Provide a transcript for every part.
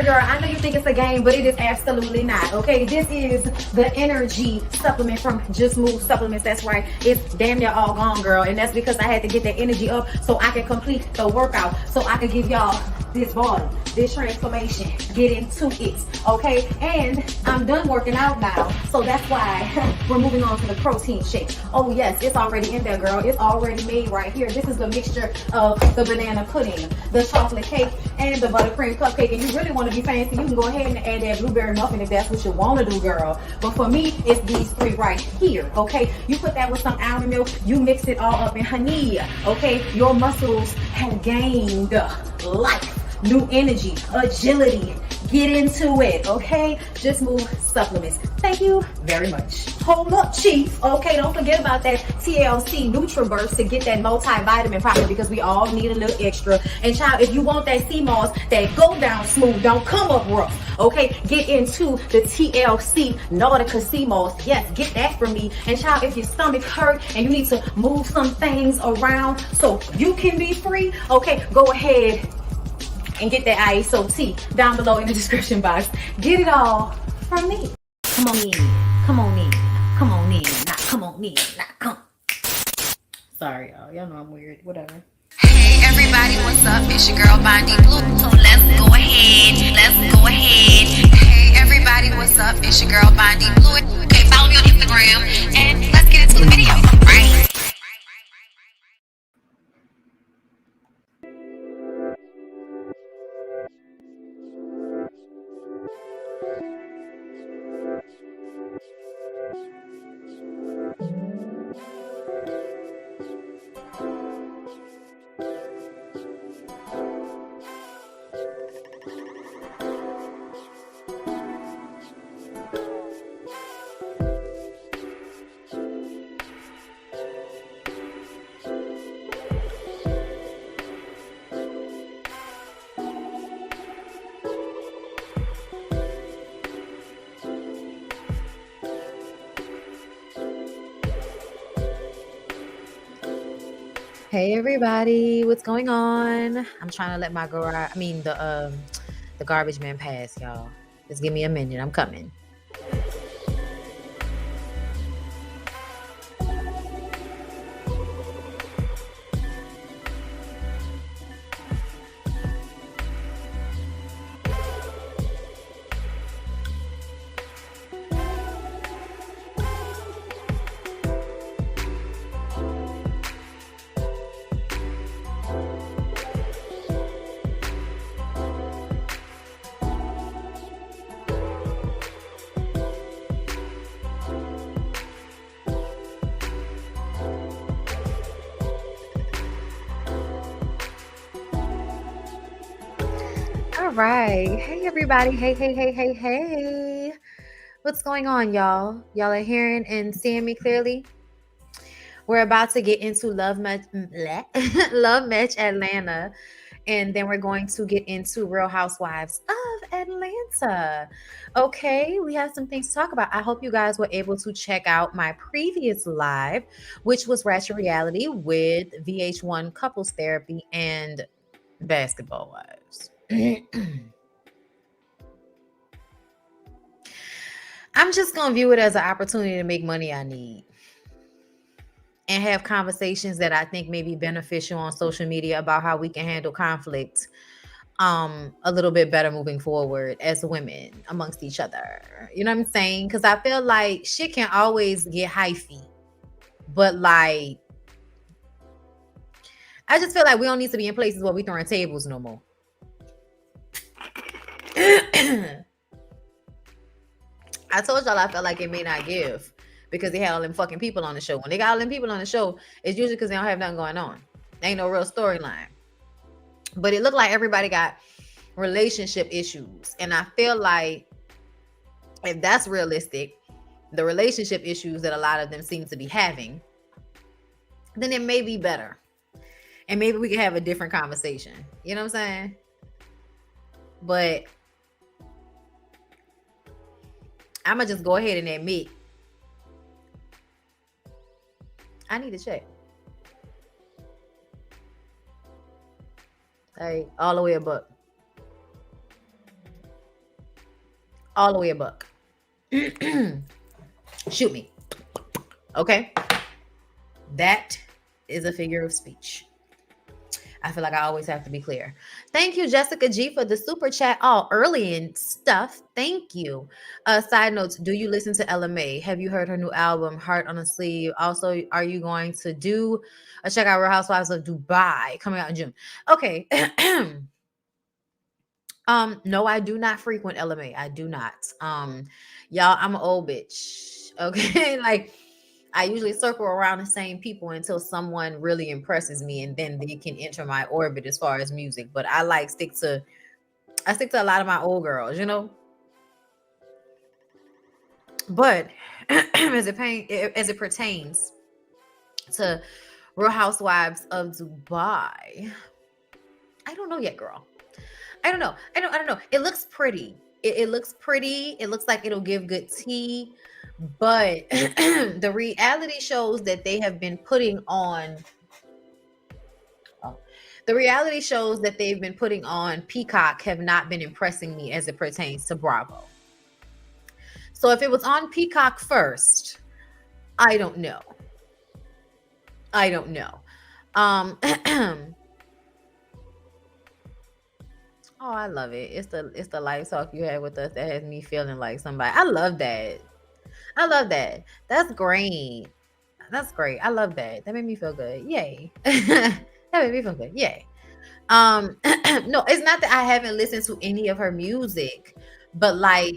girl, I know you think it's a game, but it is absolutely not, okay? This is the energy supplement from Just Move Supplements. That's right. It's damn near all gone, girl. And that's because I had to get that energy up so I can complete the workout, so I can give y'all this body, this transformation, get into it, okay? And I'm done working out now, so that's why we're moving on to the protein shake. Oh yes, it's already in there, girl. It's already made right here. This is the mixture of the banana pudding, the chocolate cake, and the buttercream cupcake. And you really want to be fancy, you can go ahead and add that blueberry muffin if that's what you want to do, girl. But for me, it's these three right here, okay? You put that with some almond milk, you mix it all up in honey, okay? Your muscles have gained life, new energy, agility. Get into it, okay? Just Move Supplements. Thank you very much. Hold up, Chief. Okay, don't forget about that TLC NutriBurst to get that multivitamin properly, because we all need a little extra. And child, if you want that sea moss that go down smooth, don't come up rough, okay? Get into the TLC Nautica sea moss. Yes, get that from me. And child, if your stomach hurt and you need to move some things around so you can be free, okay, go ahead and get that ISO tea down below in the description box. Get it all from me. Come on in, come on in, come on in, not come on in, not come. Sorry, y'all know I'm weird, whatever. Hey everybody, what's up? It's your girl BondyBlue. So let's go ahead. Hey everybody, what's up? It's your girl BondyBlue. Okay, follow me on Instagram and let's get into the video, right? Hey everybody, what's going on? I'm trying to let my the garbage man pass, y'all. Just give me a minute, I'm coming. All right. Hey, everybody. Hey. What's going on, y'all? Y'all are hearing and seeing me clearly? We're about to get into Love Match Atlanta. And then we're going to get into Real Housewives of Atlanta. Okay, we have some things to talk about. I hope you guys were able to check out my previous live, which was Ratchet Reality with VH1 Couples Therapy and Basketball Wives. I'm just going to view it as an opportunity to make money I need and have conversations that I think may be beneficial on social media about how we can handle conflict a little bit better moving forward as women amongst each other. You know what I'm saying? Because I feel like shit can always get hyphy, but like I just feel like we don't need to be in places where we throwing tables no more. I told y'all I felt like it may not give because they had all them fucking people on the show. When they got all them people on the show, it's usually because they don't have nothing going on. Ain't no real storyline. But it looked like everybody got relationship issues. And I feel like if that's realistic, the relationship issues that a lot of them seem to be having, then it may be better. And maybe we can have a different conversation. You know what I'm saying? But I'm going to just go ahead and admit, I need to check. Hey, all the way above. all the way a buck. Shoot me. Okay? That is a figure of speech. I feel like I always have to be clear. Thank you, Jessica G, for the super chat all early and stuff. Thank you. Side notes, do you listen to LMA? Have you heard her new album, Heart on a Sleeve? Also, are you going to do a check out Real Housewives of Dubai coming out in June? Okay. No, I do not frequent LMA. I do not. Y'all, I'm an old bitch. Okay. Like I usually circle around the same people until someone really impresses me, and then they can enter my orbit as far as music. But I stick to a lot of my old girls, you know. But as it pertains to Real Housewives of Dubai, I don't know yet, girl. I don't know. I don't know. It looks pretty. It looks pretty. It looks like it'll give good tea. But the reality shows that they have been putting on the reality shows that they've been putting on Peacock have not been impressing me as it pertains to Bravo. So if it was on Peacock first, I don't know. I don't know. Oh, I love it. It's the live talk you had with us that has me feeling like somebody. I love that. I love that. That's great. That's great. I love that. That made me feel good. Yay. That made me feel good. Yay. No, it's not that I haven't listened to any of her music, but like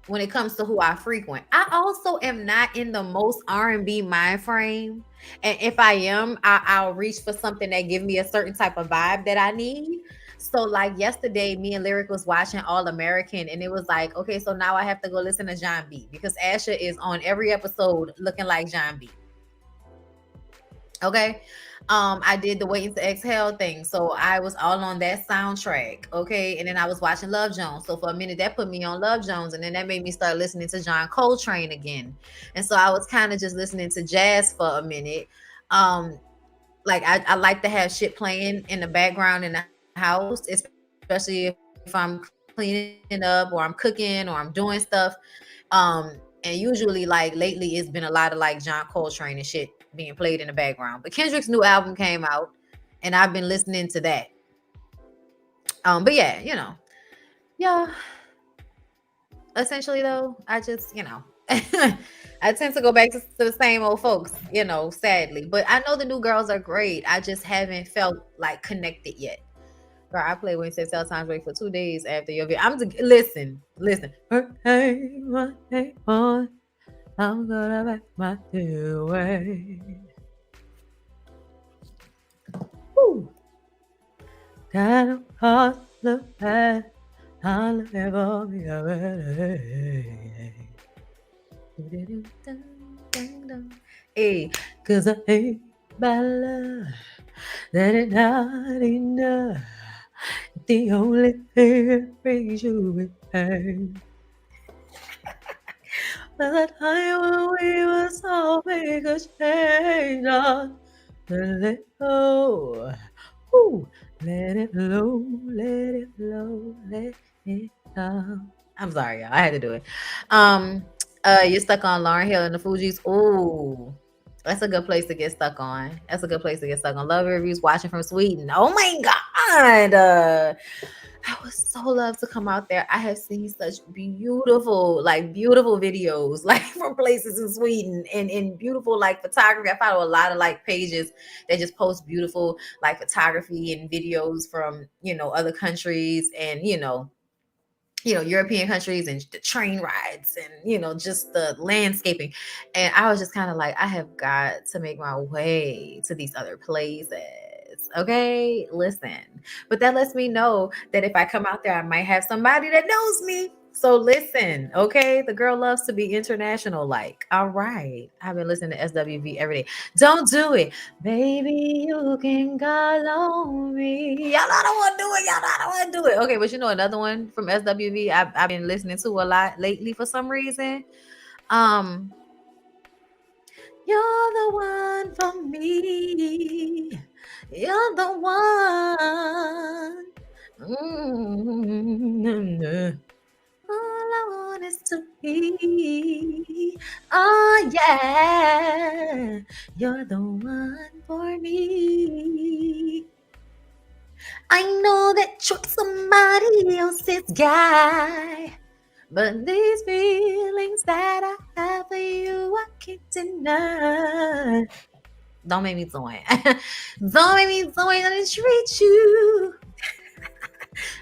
when it comes to who I frequent, I also am not in the most R&B mind frame. And if I am, I'll reach for something that give me a certain type of vibe that I need. So like yesterday, me and Lyric was watching All American, and it was like, okay, so now I have to go listen to John B because Asha is on every episode looking like John B. Okay. I did the Waiting to Exhale thing. So I was all on that soundtrack. Okay. And then I was watching Love Jones. So for a minute, that put me on Love Jones. And then that made me start listening to John Coltrane again. And so I was kind of just listening to jazz for a minute. Like I like to have shit playing in the background in the house, especially if I'm cleaning up or I'm cooking or I'm doing stuff. And usually like lately it's been a lot of like John Coltrane and shit being played in the background. But Kendrick's new album came out and I've been listening to that. But yeah, you know. Yeah. Essentially though, I just, you know, I tend to go back to the same old folks, you know, sadly. But I know the new girls are great. I just haven't felt like connected yet. Girl, I played Wednesday Cell Times Break for 2 days after your video. Listen. Hey, boy, I'm gonna back my way. Woo. Kind of hard to pass. I'll never be ready. Hey, cause I hate my love. That it not enough. The only thing that brings you with pain. But the time when we were so big a change on the let go. Ooh, let it low, let it low, let it go. I'm sorry, y'all. I had to do it. You're stuck on Lauryn Hill and the Fugees. Ooh. That's a good place to get stuck on. That's a good place to get stuck on. Love reviews watching from Sweden. Oh my God. I would so love to come out there. I have seen such beautiful videos, like from places in Sweden and beautiful like photography. I follow a lot of like pages that just post beautiful like photography and videos from, you know, other countries and, you know, European countries and the train rides and, you know, just the landscaping. And I was just kind of like, I have got to make my way to these other places. Okay, listen. But that lets me know that if I come out there, I might have somebody that knows me. So listen, okay? The girl loves to be international like. All right. I've been listening to SWV every day. Don't do it. Baby, you can call on me. Y'all know I don't want to do it. Y'all know I don't want to do it. Okay, but you know another one from SWV I've been listening to a lot lately for some reason. You're the one for me. You're the one. yeah, you're the one for me. I know that you're somebody else's guy, but these feelings that I have for you, I can't deny. Don't make me join. Don't make me join and treat you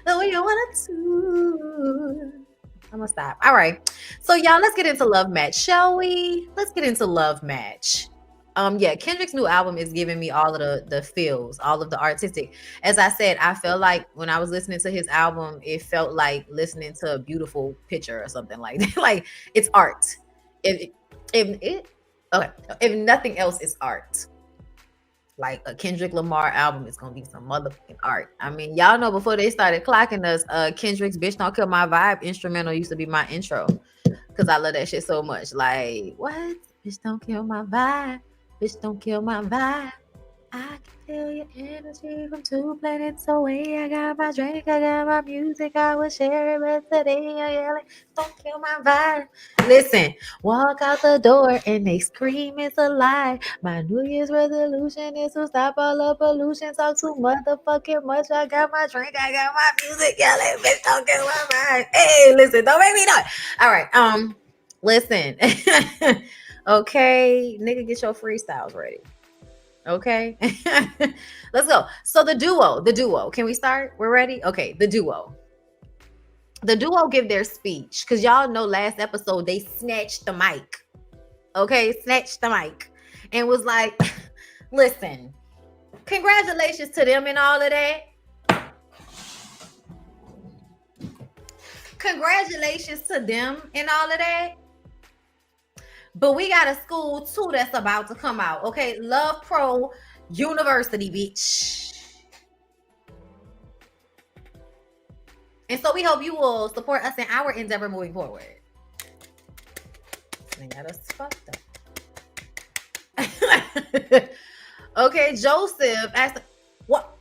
the way you want to. I'm gonna stop. All right. So y'all, let's get into Love Match, shall we? Let's get into Love Match. Yeah, Kendrick's new album is giving me all of the feels, all of the artistic. As I said, I felt like when I was listening to his album, it felt like listening to a beautiful picture or something like that. Like it's art. If okay, if nothing else, it's art. Like a Kendrick Lamar album is gonna be some motherfucking art. I mean, y'all know before they started clocking us, Kendrick's "Bitch Don't Kill My Vibe" instrumental used to be my intro because I love that shit so much. Like, what? Bitch don't kill my vibe. Bitch don't kill my vibe. I can feel your energy from 2 planets away. I got my drink, I got my music, I will share it, but today you're yelling, don't kill my vibe. Listen, walk out the door and they scream it's a lie. My New Year's resolution is to stop all the pollution. Talk too motherfucking much. I got my drink, I got my music, yelling, bitch don't kill my vibe. Hey, listen, don't make me know it. All right, listen. Okay, nigga, get your freestyles ready. Okay. Let's go. So the duo. Can we start? We're ready? Okay, the duo give their speech because y'all know last episode they snatched the mic. Okay, snatched the mic and was like, listen, congratulations to them and all of that. Congratulations to them and all of that. But we got a school too that's about to come out. Okay, Love Pro University, bitch. And so we hope you will support us in our endeavor moving forward. They got us fucked up. Okay, Joseph asked, "What?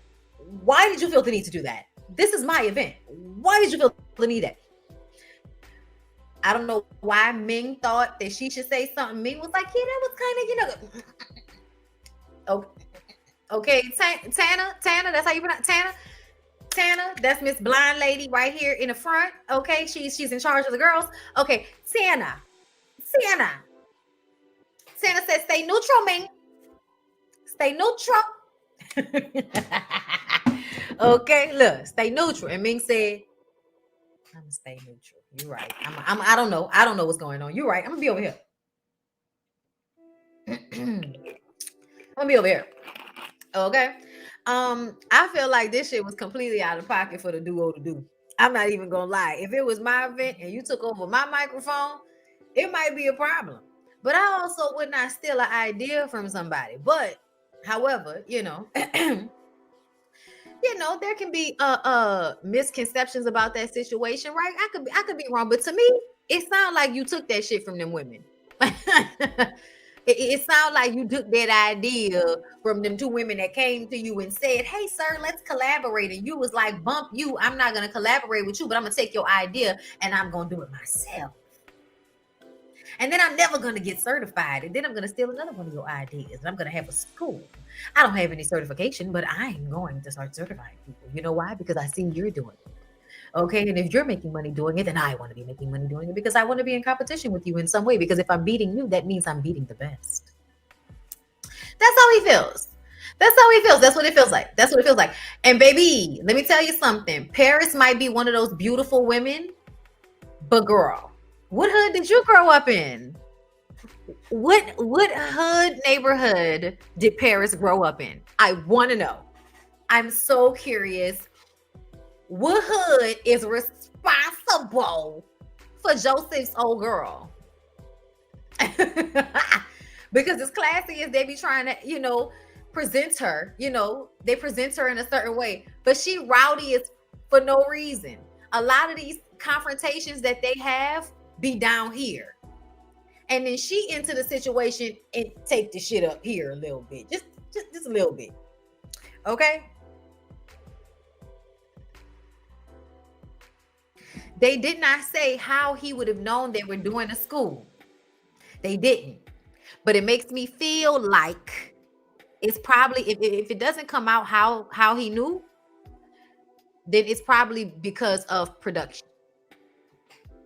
Why did you feel the need to do that? This is my event. Why did you feel the need that?" I don't know why Ming thought that she should say something. Ming was like, yeah, that was kind of, okay. Tana, that's how you pronounce Tana, that's Miss Blind Lady right here in the front. Okay, she's in charge of the girls. Okay, Tana said, stay neutral, Ming. Stay neutral. Okay, look, stay neutral. And Ming said, I'm gonna stay neutral. You're right. I don't know. I don't know what's going on. You're right. I'm gonna be over here. I'm gonna be over here. Okay. I feel like this shit was completely out of pocket for the duo to do. I'm not even gonna lie. If it was my event and you took over my microphone, it might be a problem. But I also would not steal an idea from somebody. But however, there can be misconceptions about that situation, right? I could be wrong, but to me, it sounds like you took that shit from them women. It sounds like you took that idea from them 2 women that came to you and said, hey, sir, let's collaborate. And you was like, bump you. I'm not going to collaborate with you, but I'm going to take your idea and I'm going to do it myself. And then I'm never going to get certified. And then I'm going to steal another one of your ideas. And I'm going to have a school. I don't have any certification, but I'm going to start certifying people. You know why? Because I see you're doing it. Okay. And if you're making money doing it, then I want to be making money doing it because I want to be in competition with you in some way. Because if I'm beating you, that means I'm beating the best. That's how he feels. That's how he feels. That's what it feels like. That's what it feels like. And baby, let me tell you something. Paris might be one of those beautiful women, but girl, what hood did you grow up in? What hood neighborhood did Paris grow up in? I want to know. I'm so curious. What hood is responsible for Joseph's old girl? Because as classy as they be trying to, present her, they present her in a certain way, but she rowdy is for no reason. A lot of these confrontations that they have be down here. And then she into the situation and take the shit up here a little bit. Just a little bit. Okay? They did not say how he would have known they were doing a school. They didn't. But it makes me feel like it's probably, if it doesn't come out how he knew, then it's probably because of production.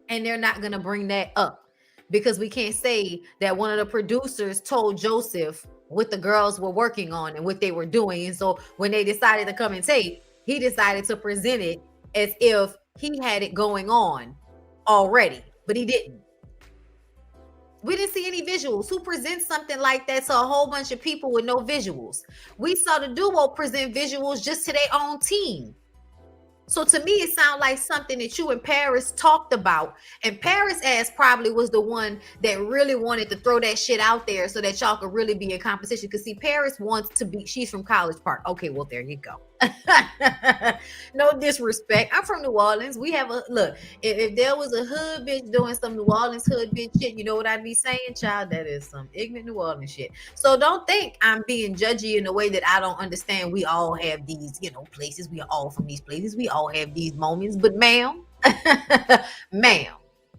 And they're not going to bring that up because we can't say that one of the producers told Joseph what the girls were working on and what they were doing. And so when they decided to come and tape, he decided to present it as if he had it going on already, but he didn't. We didn't see any visuals. Who presents something like that to a whole bunch of people with no visuals? We saw the duo present visuals just to their own team. So to me, it sounds like something that you and Paris talked about. And Paris ass probably was the one that really wanted to throw that shit out there so that y'all could really be in competition. Because see, Paris wants to be, she's from College Park. Okay, well, there you go. No disrespect. I'm from New Orleans. We have a, look, if there was a hood bitch doing some New Orleans hood bitch shit, you know what I'd be saying, child? That is some ignorant New Orleans shit. So don't think I'm being judgy in a way that I don't understand. We all have these, places. We are all from these places. We all have these moments. But ma'am, ma'am,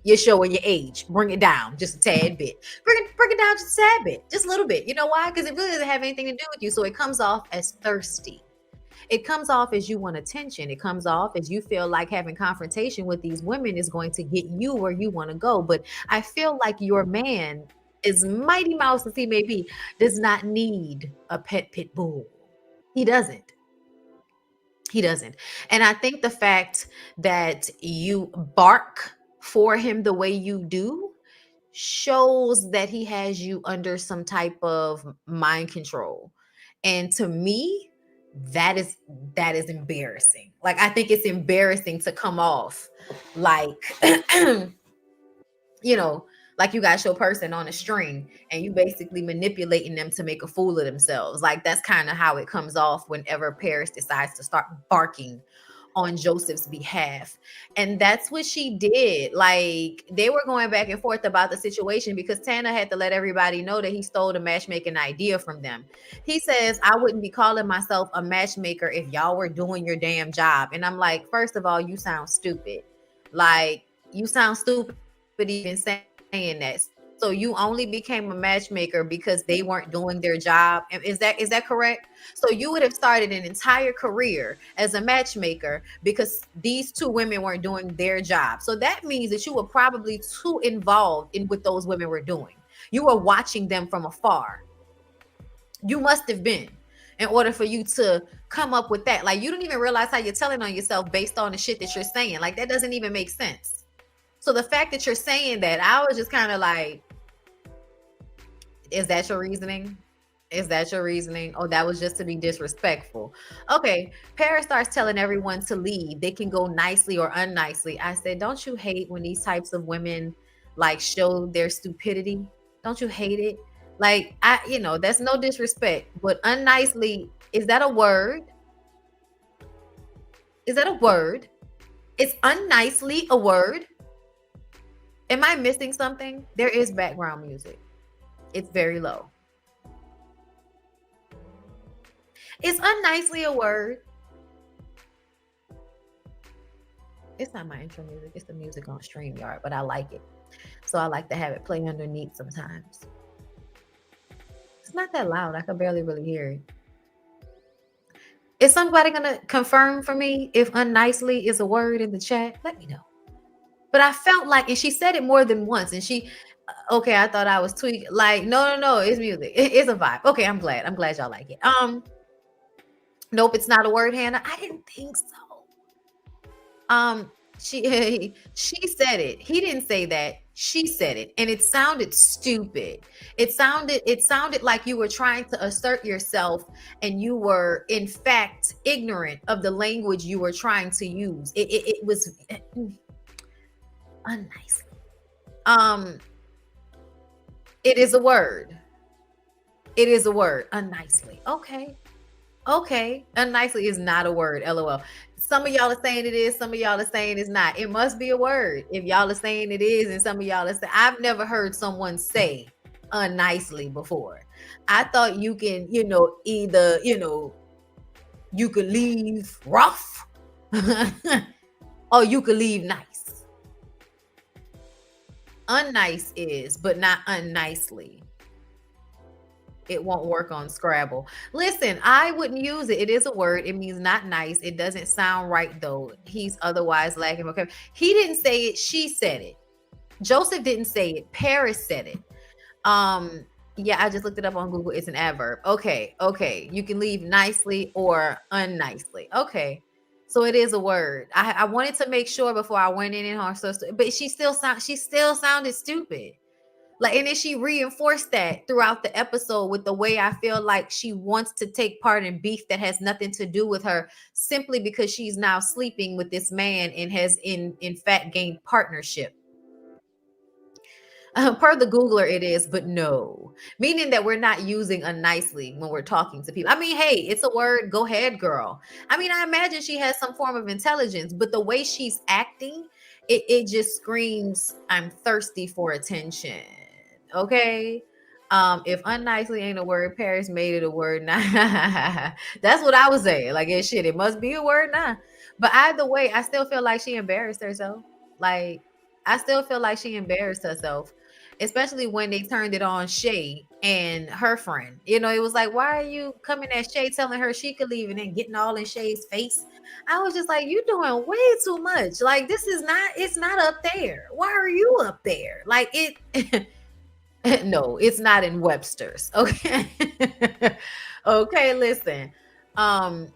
you're showing your age. Bring it down just a tad bit. Bring it down just a tad bit. Just a little bit. You know why? Because it really doesn't have anything to do with you. So it comes off as thirsty. It comes off as you want attention. It comes off as you feel like having confrontation with these women is going to get you where you want to go. But I feel like your man, as mighty mouse as he may be, does not need a pit bull. He doesn't. He doesn't. And I think the fact that you bark for him the way you do shows that he has you under some type of mind control. And to me, that is embarrassing. Like, I think it's embarrassing to come off like like you got your person on a string and you basically manipulating them to make a fool of themselves. Like, that's kind of how it comes off whenever Paris decides to start barking on Joseph's behalf. And that's what she did. Like, they were going back and forth about the situation because Tana had to let everybody know that he stole the matchmaking idea from them. He says, I wouldn't be calling myself a matchmaker if y'all were doing your damn job. And I'm like, first of all, you sound stupid. Like, you sound stupid even saying that. So you only became a matchmaker because they weren't doing their job. Is that correct? So you would have started an entire career as a matchmaker because these two women weren't doing their job. So that means that you were probably too involved in what those women were doing. You were watching them from afar. You must have been, in order for you to come up with that. Like, you don't even realize how you're telling on yourself based on the shit that you're saying. Like, that doesn't even make sense. So the fact that you're saying that, I was just kind of like, is that your reasoning? Is that your reasoning? Oh, that was just to be disrespectful. Okay. Paris starts telling everyone to leave. They can go nicely or unnicely. I said, don't you hate when these types of women like show their stupidity? Don't you hate it? Like, that's no disrespect, but unnicely, is that a word? Is that a word? Is unnicely a word? Am I missing something? There is background music. It's very low. Is unnicely a word? It's not my intro music. It's the music on StreamYard, but I like it. So I like to have it play underneath sometimes. It's not that loud. I can barely really hear it. Is somebody going to confirm for me if unnicely is a word in the chat? Let me know. But I felt like, and she said it more than once, and okay, I thought I was tweaking. Like, no, it's music. It's a vibe. Okay, I'm glad y'all like it. Nope, it's not a word, Hannah. I didn't think so. She said it. He didn't say that. She said it, and it sounded stupid. It sounded like you were trying to assert yourself, and you were in fact ignorant of the language you were trying to use. It was unnicely. It is a word. It is a word. Unnicely. Okay. Unnicely is not a word. LOL. Some of y'all are saying it is. Some of y'all are saying it's not. It must be a word. If y'all are saying it is, and some of y'all are saying, I've never heard someone say unnicely before. I thought you can, either, you could leave rough or you could leave nice. Unnice is, but not unnicely. It won't work on Scrabble. Listen, I wouldn't use it. It is a word. It means not nice. It doesn't sound right though. He's otherwise lacking. Okay. He didn't say it. She said it. Joseph didn't say it. Paris said it. Um, yeah, I just looked it up on Google. It's an adverb. Okay, okay. You can leave nicely or unnicely. Okay. So it is a word. I wanted to make sure before I went in on her sister, but she still sounded stupid. Like, and then she reinforced that throughout the episode with the way I feel like she wants to take part in beef that has nothing to do with her simply because she's now sleeping with this man and has in fact gained partnership. Per the Googler, it is, but no, meaning that we're not using unnicely when we're talking to people. I mean, hey, it's a word. Go ahead, girl. I mean, I imagine she has some form of intelligence, but the way she's acting, it just screams, I'm thirsty for attention. Okay. If unnicely ain't a word, Paris made it a word now. That's what I was saying. Like, it shit, it must be a word now. But either way, I still feel like she embarrassed herself. Like, I still feel like she embarrassed herself, especially when they turned it on Shae and her friend. You know, it was like, why are you coming at Shae telling her she could leave and then getting all in Shae's face? I was just like, you doing way too much. Like, this is not, it's not up there. Why are you up there? Like, it no, it's not in Webster's. Okay. Okay, listen. Um,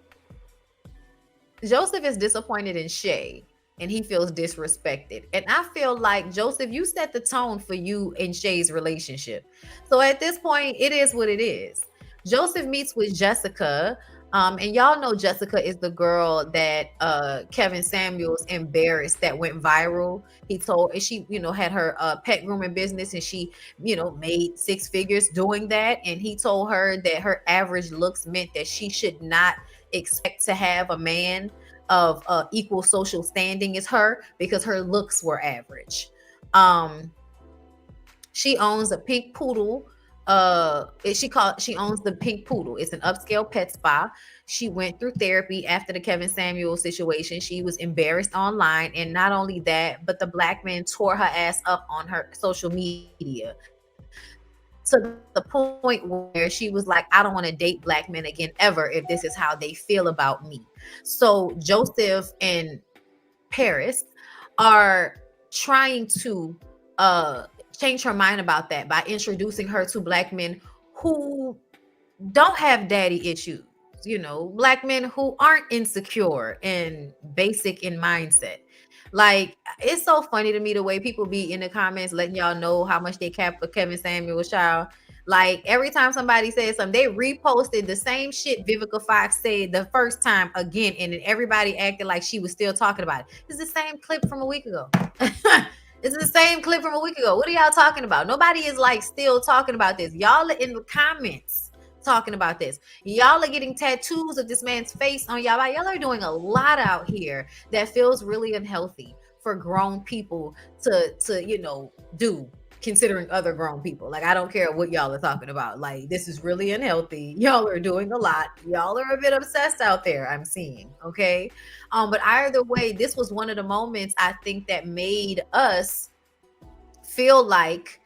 Joseph is disappointed in Shae and he feels disrespected. And I feel like, Joseph, you set the tone for you and Shae's relationship. So at this point, it is what it is. Joseph meets with Jessica. And y'all know Jessica is the girl that Kevin Samuels embarrassed that went viral. He told, and she, you know, had her pet grooming business and she, you know, made six figures doing that. And he told her that her average looks meant that she should not expect to have a man of equal social standing as her because her looks were average. She owns a pink poodle. She owns the Pink Poodle. It's an upscale pet spa. She went through therapy after the Kevin Samuels situation. She was embarrassed online, and not only that, but the black man tore her ass up on her social media to the point where she was like, I don't want to date black men again ever if this is how they feel about me. So Joseph and Paris are trying to change her mind about that by introducing her to black men who don't have daddy issues, you know, black men who aren't insecure and basic in mindset. Like, it's so funny to me the way people be in the comments letting y'all know how much they cap for Kevin Samuel's child. Like, every time somebody says something, they reposted the same shit Vivica Fox said the first time again, and then everybody acted like she was still talking about it. It's the same clip from a week ago. It's the same clip from a week ago. What are y'all talking about? Nobody is like still talking about this. Y'all are in the comments talking about this. Y'all are getting tattoos of this man's face on y'all. Y'all are doing a lot out here that feels really unhealthy for grown people to you know do, considering other grown people. Like, I don't care what y'all are talking about. Like, this is really unhealthy. Y'all are doing a lot. Y'all are a bit obsessed out there, I'm seeing. Okay. But either way, this was one of the moments I think that made us feel like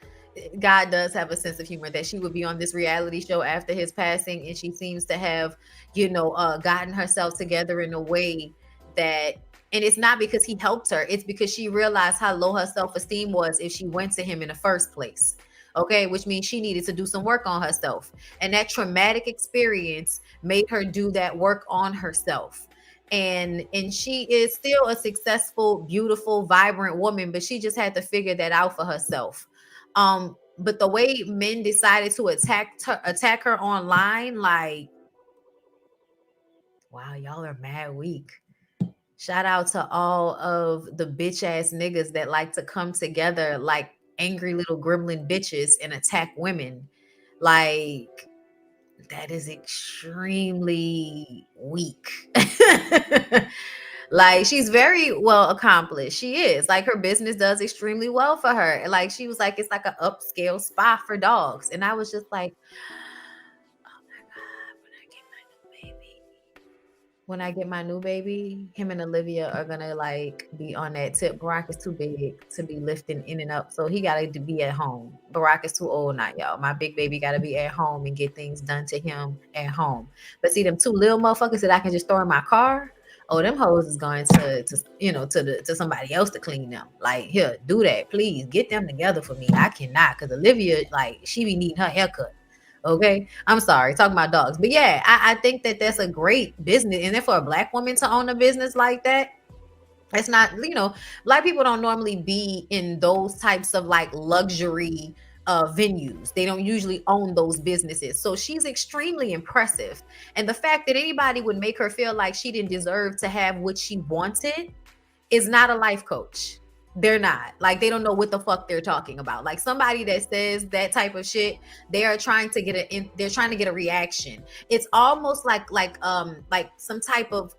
God does have a sense of humor, that she would be on this reality show after his passing, and she seems to have, you know, gotten herself together in a way that, and it's not because he helped her, it's because she realized how low her self-esteem was if she went to him in the first place. Okay, which means she needed to do some work on herself. And that traumatic experience made her do that work on herself. And she is still a successful, beautiful, vibrant woman, but she just had to figure that out for herself. But the way men decided to attack her online, like, wow, y'all are mad weak. Shout out to all of the bitch ass niggas that like to come together like angry little gremlin bitches and attack women. Like, that is extremely weak. Like, she's very well accomplished. She is. Like, her business does extremely well for her. And like, she was like, it's like an upscale spa for dogs. And I was just like, oh my God, when I get my new baby, when I get my new baby, him and Olivia are gonna like be on that tip. Barack is too big to be lifting in and up, so he gotta be at home. Barack is too old now, y'all. My big baby gotta be at home and get things done to him at home. But see, them two little motherfuckers that I can just throw in my car. Oh, them hoes is going to somebody else to clean them. Like, here, do that, please. Get them together for me. I cannot, cause Olivia, like, she be needing her haircut. Okay, I'm sorry, talking about dogs, but yeah, I think that that's a great business, and then for a black woman to own a business like that, it's not, black people don't normally be in those types of like luxury venues. They don't usually own those businesses, so she's extremely impressive. And the fact that anybody would make her feel like she didn't deserve to have what she wanted is not a life coach. They're not. Like, they don't know what the fuck they're talking about. Like, somebody that says that type of shit, they are trying to get they're trying to get a reaction. It's almost like some type of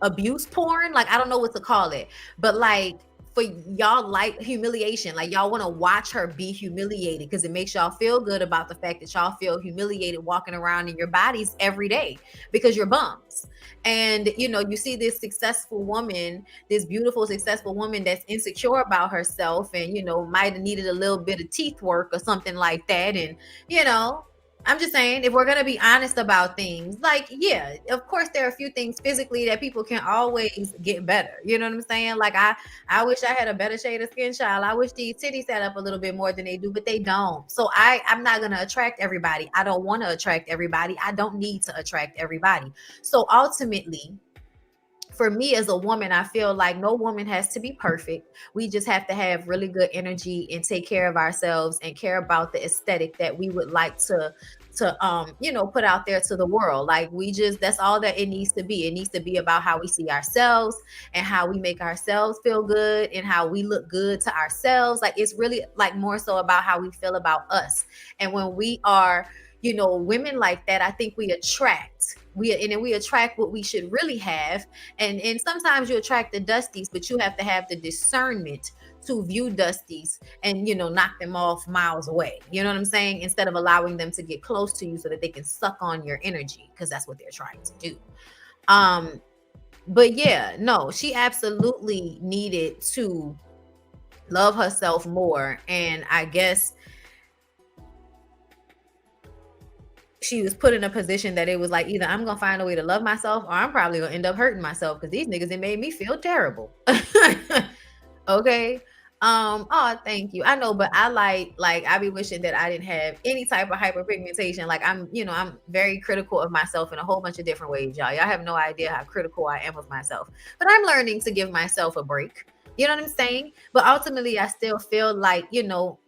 abuse porn. Like, I don't know what to call it, but like, for y'all, like humiliation, like y'all want to watch her be humiliated because it makes y'all feel good about the fact that y'all feel humiliated walking around in your bodies every day because you're bums. And you see this successful woman, this beautiful successful woman that's insecure about herself, and might have needed a little bit of teeth work or something like that. And you know I'm just saying, if we're going to be honest about things, like, yeah, of course, there are a few things physically that people can always get better. You know what I'm saying? Like, I wish I had a better shade of skin, child. I wish these titties sat up a little bit more than they do, but they don't. So I'm not going to attract everybody. I don't want to attract everybody. I don't need to attract everybody. So ultimately, for me as a woman, I feel like no woman has to be perfect. We just have to have really good energy and take care of ourselves and care about the aesthetic that we would like to put out there to the world. Like, that's all that it needs to be. It needs to be about how we see ourselves and how we make ourselves feel good and how we look good to ourselves. Like, it's really like more so about how we feel about us. And when we are women like that, I think we attract what we should really have. And sometimes you attract the dusties, but you have to have the discernment to view dusties and knock them off miles away. You know what I'm saying? Instead of allowing them to get close to you so that they can suck on your energy, because that's what they're trying to do. But yeah, no, she absolutely needed to love herself more. And I guess she was put in a position that it was like, either I'm gonna find a way to love myself, or I'm probably gonna end up hurting myself, because these niggas, it made me feel terrible. Okay. Oh, thank you. I know, but I I be wishing that I didn't have any type of hyperpigmentation. Like, I'm very critical of myself in a whole bunch of different ways, y'all. Y'all have no idea how critical I am of myself. But I'm learning to give myself a break. You know what I'm saying? But ultimately, I still feel like,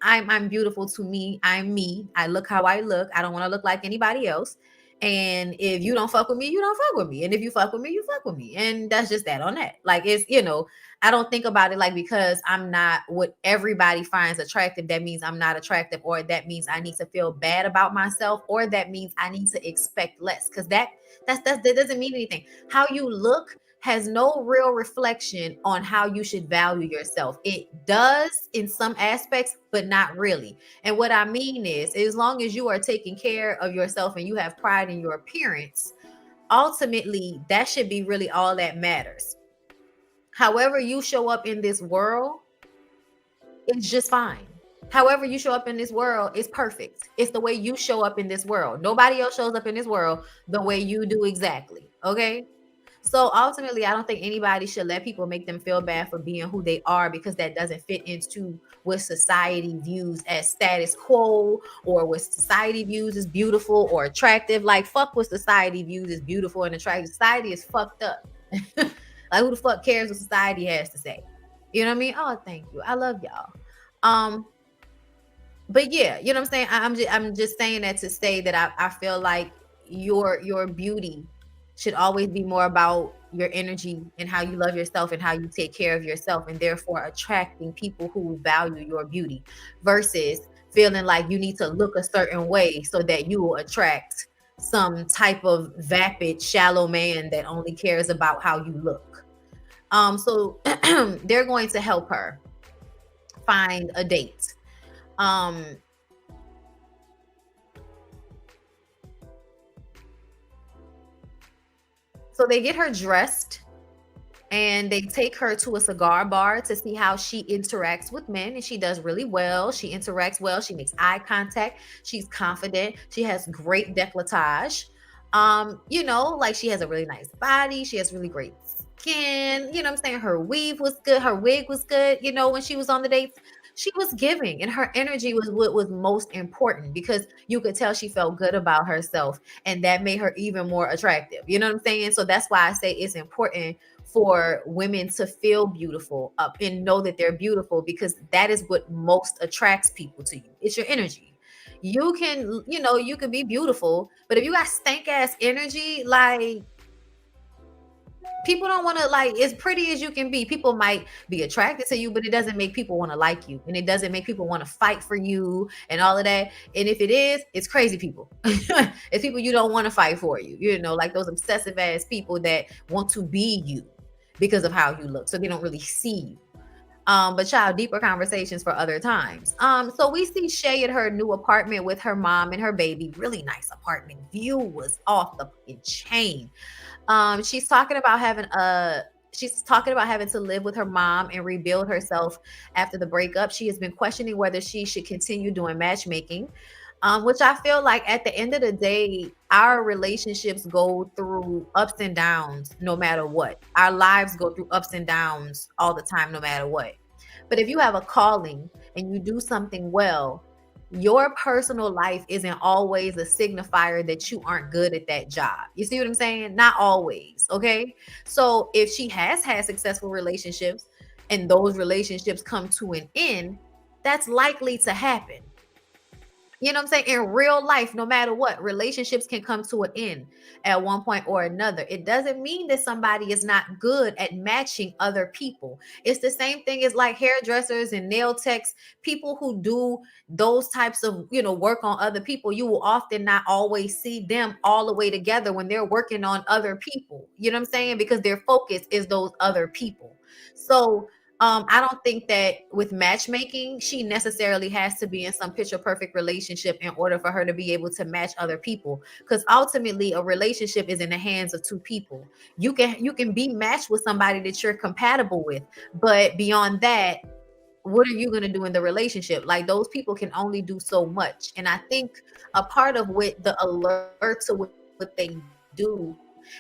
I'm beautiful to me. I'm me. I look how I look. I don't want to look like anybody else. And if you don't fuck with me, you don't fuck with me. And if you fuck with me, you fuck with me. And that's just that on that. Like, it's, I don't think about it like, because I'm not what everybody finds attractive, that means I'm not attractive, or that means I need to feel bad about myself, or that means I need to expect less. Because that doesn't mean anything. How you look has no real reflection on how you should value yourself. It does in some aspects, but not really. And what I mean is, as long as you are taking care of yourself and you have pride in your appearance, ultimately that should be really all that matters. However you show up in this world, it's just fine. However you show up in this world is perfect. It's the way you show up in this world. Nobody else shows up in this world the way you do exactly. Okay? So ultimately, I don't think anybody should let people make them feel bad for being who they are, because that doesn't fit into what society views as status quo, or what society views as beautiful or attractive. Like, fuck what society views as beautiful and attractive. Society is fucked up. Like, who the fuck cares what society has to say? You know what I mean? Oh, thank you. I love y'all. But yeah, you know what I'm saying? I'm just saying that to say that I feel like your beauty should always be more about your energy and how you love yourself and how you take care of yourself, and therefore attracting people who value your beauty, versus feeling like you need to look a certain way so that you will attract some type of vapid, shallow man that only cares about how you look. So they're going to help her find a date. So they get her dressed and they take her to a cigar bar to see how she interacts with men. And she does really well. She interacts well. She makes eye contact. She's confident. She has great décolletage. Like she has a really nice body. She has really great skin. You know what I'm saying? Her weave was good. Her wig was good. When she was on the dates, she was giving, and her energy was what was most important, because you could tell she felt good about herself, and that made her even more attractive. You know what I'm saying? So that's why I say it's important for women to feel beautiful up and know that they're beautiful, because that is what most attracts people to you. It's your energy. You can be beautiful, but if you got stank ass energy, like, people don't want to, like, as pretty as you can be, people might be attracted to you, but it doesn't make people want to like you, and it doesn't make people want to fight for you and all of that. And if it is, it's crazy people. It's people you don't want to fight for you, like those obsessive ass people that want to be you because of how you look, so they don't really see you. But child, deeper conversations for other times. So we see Shae at her new apartment with her mom and her baby. Really nice apartment. View was off the fucking chain. She's talking about having to live with her mom and rebuild herself after the breakup. She has been questioning whether she should continue doing matchmaking, which I feel like at the end of the day, our relationships go through ups and downs no matter what. Our lives go through ups and downs all the time, no matter what. But if you have a calling and you do something well, your personal life isn't always a signifier that you aren't good at that job. You see what I'm saying? Not always. Okay. So if she has had successful relationships and those relationships come to an end, that's likely to happen. You know what I'm saying? In real life, no matter what, relationships can come to an end at one point or another. It doesn't mean that somebody is not good at matching other people. It's the same thing as like hairdressers and nail techs, people who do those types of, work on other people. You will often not always see them all the way together when they're working on other people. You know what I'm saying? Because their focus is those other people. So I don't think that with matchmaking, she necessarily has to be in some picture perfect relationship in order for her to be able to match other people. Because ultimately, a relationship is in the hands of two people. You can be matched with somebody that you're compatible with, but beyond that, what are you going to do in the relationship? Like, those people can only do so much. And I think a part of what the alert to what they do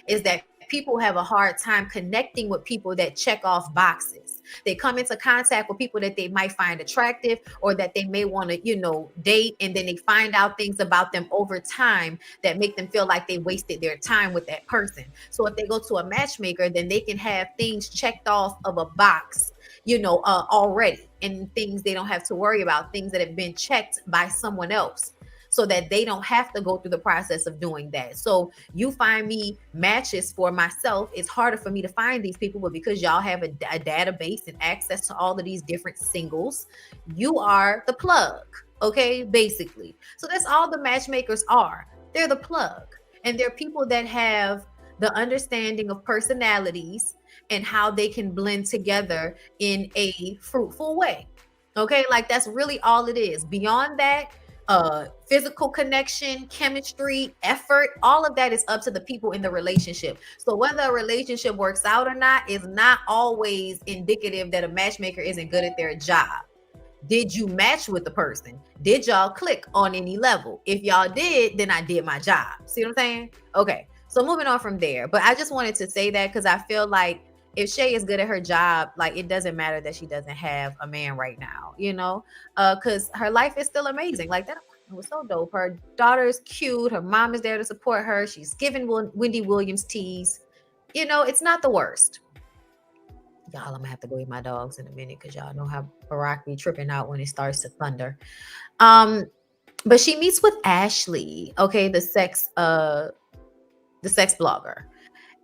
is that people have a hard time connecting with people that check off boxes. They come into contact with people that they might find attractive or that they may want to, date. And then they find out things about them over time that make them feel like they wasted their time with that person. So if they go to a matchmaker, then they can have things checked off of a box, already, and things they don't have to worry about, things that have been checked by someone else, so that they don't have to go through the process of doing that. So you find me matches for myself. It's harder for me to find these people, but because y'all have a database and access to all of these different singles, you are the plug, okay, basically. So that's all the matchmakers are. They're the plug. And they're people that have the understanding of personalities and how they can blend together in a fruitful way. Okay, like that's really all it is. Beyond that, physical connection, chemistry, effort, all of that is up to the people in the relationship. So whether a relationship works out or not is not always indicative that a matchmaker isn't good at their job. Did you match with the person? Did y'all click on any level? If y'all did, then I did my job. See what I'm saying? Okay, so moving on from there. But I just wanted to say that because I feel like if Shae is good at her job, like, it doesn't matter that she doesn't have a man right now, because her life is still amazing. Like, that was so dope. Her daughter's cute. Her mom is there to support her. She's giving Wendy Williams teas. It's not the worst. Y'all, I'm gonna have to go eat my dogs in a minute because y'all know how Barack be tripping out when it starts to thunder. But she meets with Ashley, okay, the sex blogger.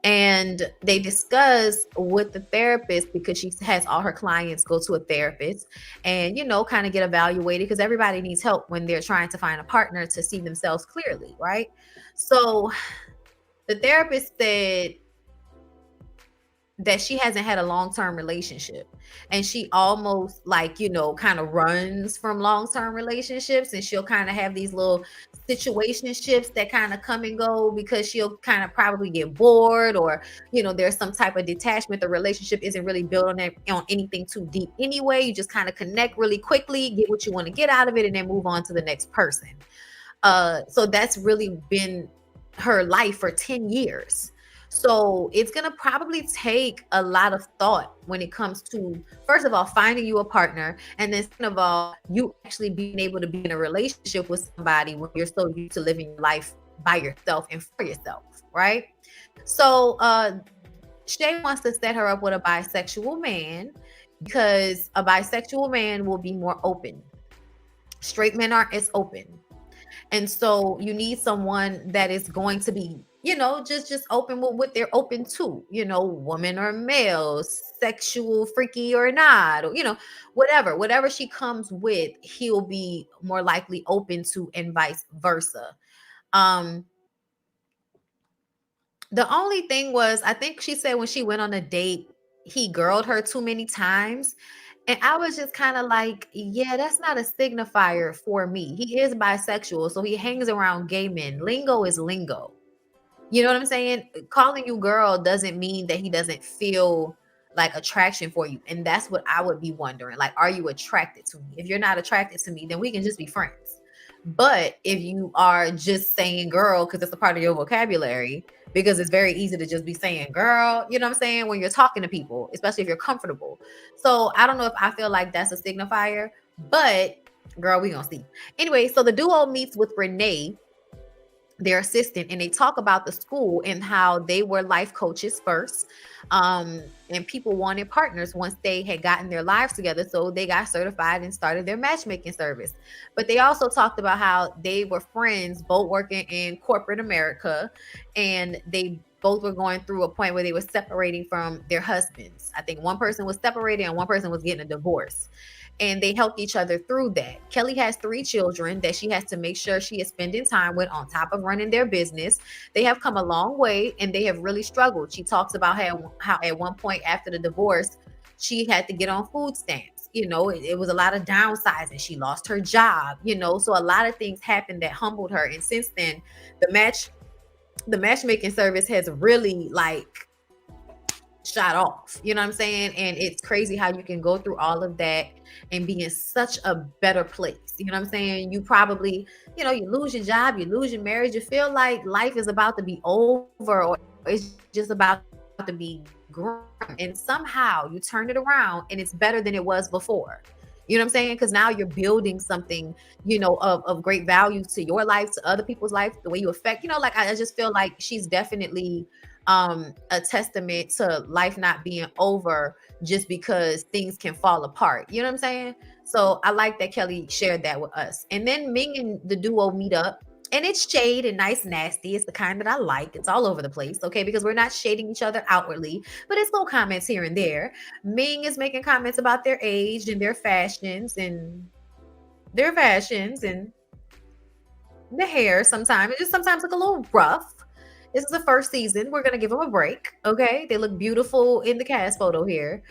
And they discuss with the therapist, because she has all her clients go to a therapist and, kind of get evaluated, because everybody needs help when they're trying to find a partner to see themselves clearly, right? So the therapist said that she hasn't had a long-term relationship, and she almost, like, kind of runs from long-term relationships, and she'll kind of have these little situationships that kind of come and go because she'll kind of probably get bored, or there's some type of detachment. The relationship isn't really built on anything too deep anyway. You just kind of connect really quickly, get what you want to get out of it, and then move on to the next person. So that's really been her life for 10 years. So it's going to probably take a lot of thought when it comes to, first of all, finding you a partner. And then second of all, you actually being able to be in a relationship with somebody when you're so used to living your life by yourself and for yourself, right? So Shae wants to set her up with a bisexual man because a bisexual man will be more open. Straight men aren't as open. And so you need someone that is going to be, just open with what they're open to, woman or male, sexual, freaky or not, or, whatever she comes with, he'll be more likely open to, and vice versa. The only thing was, I think she said when she went on a date, he girled her too many times. And I was just kind of like, yeah, that's not a signifier for me. He is bisexual, so he hangs around gay men. Lingo is lingo. You know what I'm saying? Calling you girl doesn't mean that he doesn't feel like attraction for you. And that's what I would be wondering. Like, are you attracted to me? If you're not attracted to me, then we can just be friends. But if you are just saying girl because it's a part of your vocabulary, because it's very easy to just be saying girl, you know what I'm saying, when you're talking to people, especially if you're comfortable. So I don't know if I feel like that's a signifier, but girl, we gonna see. Anyway, so the duo meets with Renee, their assistant, and they talk about the school and how they were life coaches first, and people wanted partners once they had gotten their lives together, so they got certified and started their matchmaking service. But they also talked about how they were friends, both working in corporate America, and they both were going through a point where they were separating from their husbands. I think one person was separated and one person was getting a divorce, and they helped each other through that. Kelly has 3 children that she has to make sure she is spending time with on top of running their business. They have come a long way and they have really struggled. She talks about how at one point after the divorce, she had to get on food stamps. It was a lot of downsizing. She lost her job, so a lot of things happened that humbled her. And since then, the matchmaking service has really shot off, you know what I'm saying? And it's crazy how you can go through all of that and be in such a better place. You know what I'm saying? You probably, you lose your job, you lose your marriage, you feel like life is about to be over, or it's just about to be grim. And somehow you turn it around and it's better than it was before. You know what I'm saying? Because now you're building something, of great value to your life, to other people's life, the way you affect, I just feel like she's definitely a testament to life not being over just because things can fall apart. You know what I'm saying? So I like that Kelly shared that with us. And then Ming and the duo meet up, and it's shade and nice, nasty. It's the kind that I like. It's all over the place, okay? Because we're not shading each other outwardly, but it's little comments here and there. Ming is making comments about their age and their fashions and the hair. Sometimes it just sometimes look a little rough. This is the first season. We're gonna give them a break. Okay. They look beautiful in the cast photo here.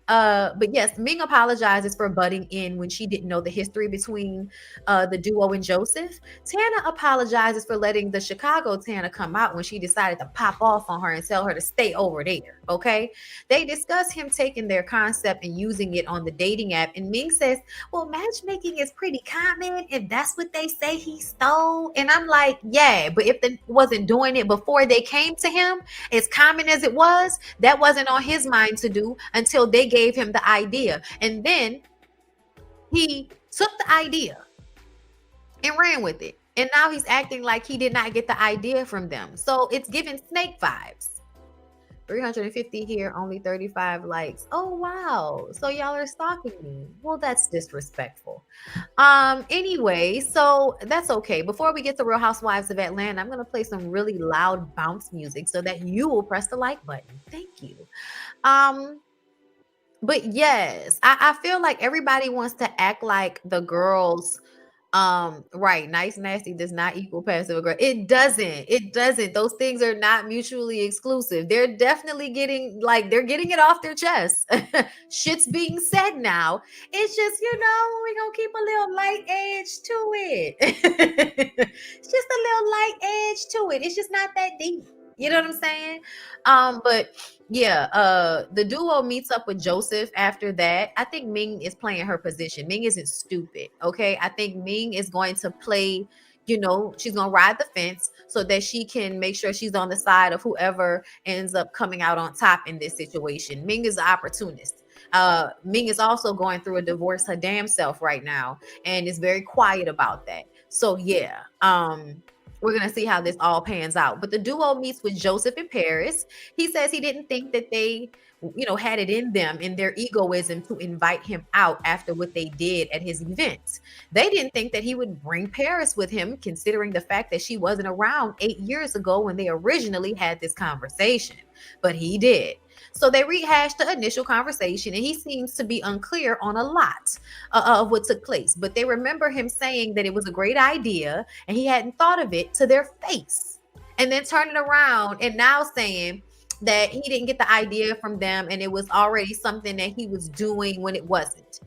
But yes, Ming apologizes for butting in when she didn't know the history between the duo and Joseph. Tana apologizes for letting the Chicago Tana come out when she decided to pop off on her and tell her to stay over there. Okay. They discuss him taking their concept and using it on the dating app. And Ming says, well, matchmaking is pretty common if that's what they say he stole. And I'm like, yeah, but if they wasn't doing it before they came to him, as common as it was, that wasn't on his mind to do until they gave him the idea. And then he took the idea and ran with it. And now he's acting like he did not get the idea from them. So it's giving snake vibes. 350 here, only 35 likes. Oh, wow. So y'all are stalking me. Well, that's disrespectful. Anyway, so that's okay. Before we get to Real Housewives of Atlanta, I'm going to play some really loud bounce music so that you will press the like button. Thank you. But yes, I feel like everybody wants to act like the girls Right. Nice nasty does not equal passive aggressive. It doesn't. Those things are not mutually exclusive. They're definitely getting they're getting it off their chest. Shit's being said now. It's just, we're gonna keep a little light edge to it. It's just a little light edge to it. It's just not that deep. You know what I'm saying? But yeah, the duo meets up with Joseph after that. I think Ming is playing her position. Ming isn't stupid, okay? I think Ming is going to play, she's going to ride the fence so that she can make sure she's on the side of whoever ends up coming out on top in this situation. Ming is an opportunist. Ming is also going through a divorce her damn self right now and is very quiet about that. So yeah, we're going to see how this all pans out. But the duo meets with Joseph in Paris. He says he didn't think that they, had it in them, in their egoism, to invite him out after what they did at his events. They didn't think that he would bring Paris with him, considering the fact that she wasn't around 8 years ago when they originally had this conversation. But he did. So they rehashed the initial conversation, and he seems to be unclear on a lot of what took place. But they remember him saying that it was a great idea, and he hadn't thought of it to their face. And then turning around and now saying that he didn't get the idea from them, and it was already something that he was doing when it wasn't.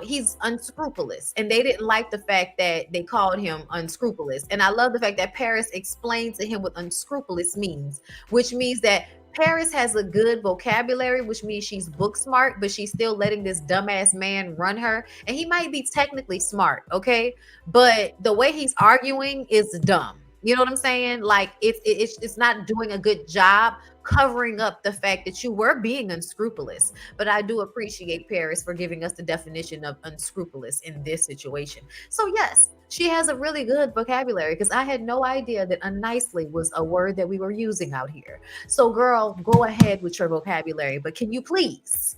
He's unscrupulous, and they didn't like the fact that they called him unscrupulous. And I love the fact that Paris explained to him what unscrupulous means, which means that Paris has a good vocabulary, which means she's book smart, but she's still letting this dumbass man run her. And he might be technically smart, okay? But the way he's arguing is dumb. You know what I'm saying? Like it's not doing a good job covering up the fact that you were being unscrupulous. But I do appreciate Paris for giving us the definition of unscrupulous in this situation. So yes, she has a really good vocabulary, because I had no idea that unnicely was a word that we were using out here. So girl, go ahead with your vocabulary, but can you please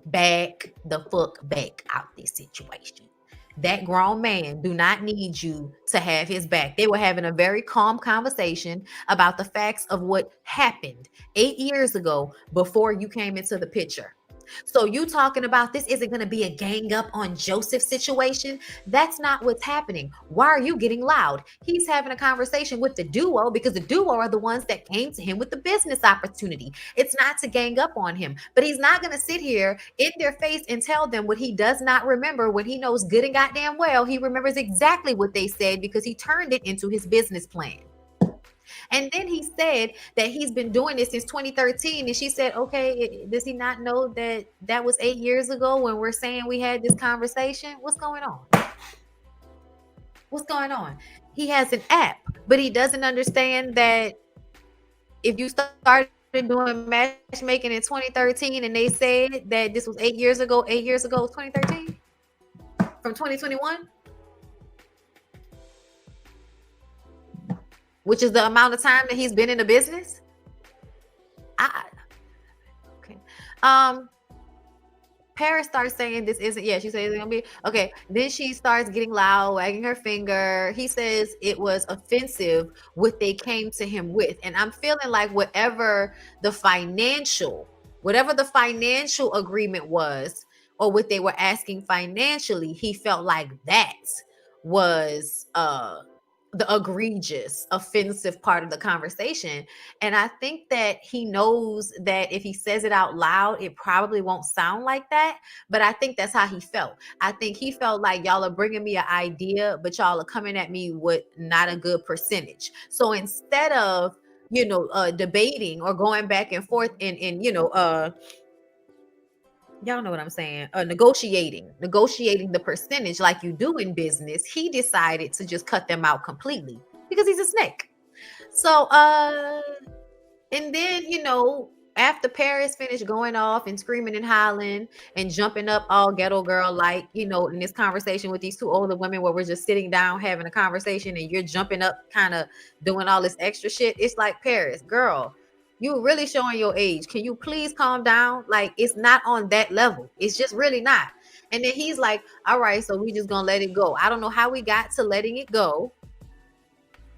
back the fuck back out this situation? That grown man do not need you to have his back. They were having a very calm conversation about the facts of what happened 8 years ago before you came into the picture. So you talking about this isn't going to be a gang up on Joseph situation? That's not what's happening. Why are you getting loud? He's having a conversation with the duo because the duo are the ones that came to him with the business opportunity. It's not to gang up on him, but he's not going to sit here in their face and tell them what he does not remember, when he knows good and goddamn well he remembers exactly what they said, because he turned it into his business plan. And then he said that he's been doing this since 2013. And she said, okay, does he not know that that was 8 years ago when we're saying we had this conversation? What's going on? What's going on? He has an app, but he doesn't understand that if you started doing matchmaking in 2013 and they said that this was 8 years ago, 2013 from 2021. Which is the amount of time that he's been in the business. Okay. Paris starts saying this isn't, she says it's gonna be okay. Then she starts getting loud, wagging her finger. He says it was offensive what they came to him with. And I'm feeling like whatever the financial agreement was, or what they were asking financially, he felt like that was the egregious, offensive part of the conversation. And I think that he knows that if he says it out loud, it probably won't sound like that. But I think that's how he felt. I think he felt like y'all are bringing me an idea, but y'all are coming at me with not a good percentage. So instead of, debating or going back and forth and y'all know what I'm saying, negotiating the percentage like you do in business, he decided to just cut them out completely because he's a snake. So and then after Paris finished going off and screaming and hollering and jumping up all ghetto girl like, in this conversation with these two older women where we're just sitting down having a conversation and you're jumping up kind of doing all this extra shit, it's like, Paris, girl, you really showing your age. Can you please calm down? Like, it's not on that level. It's just really not. And then he's like, all right, so we just gonna let it go. I don't know how we got to letting it go,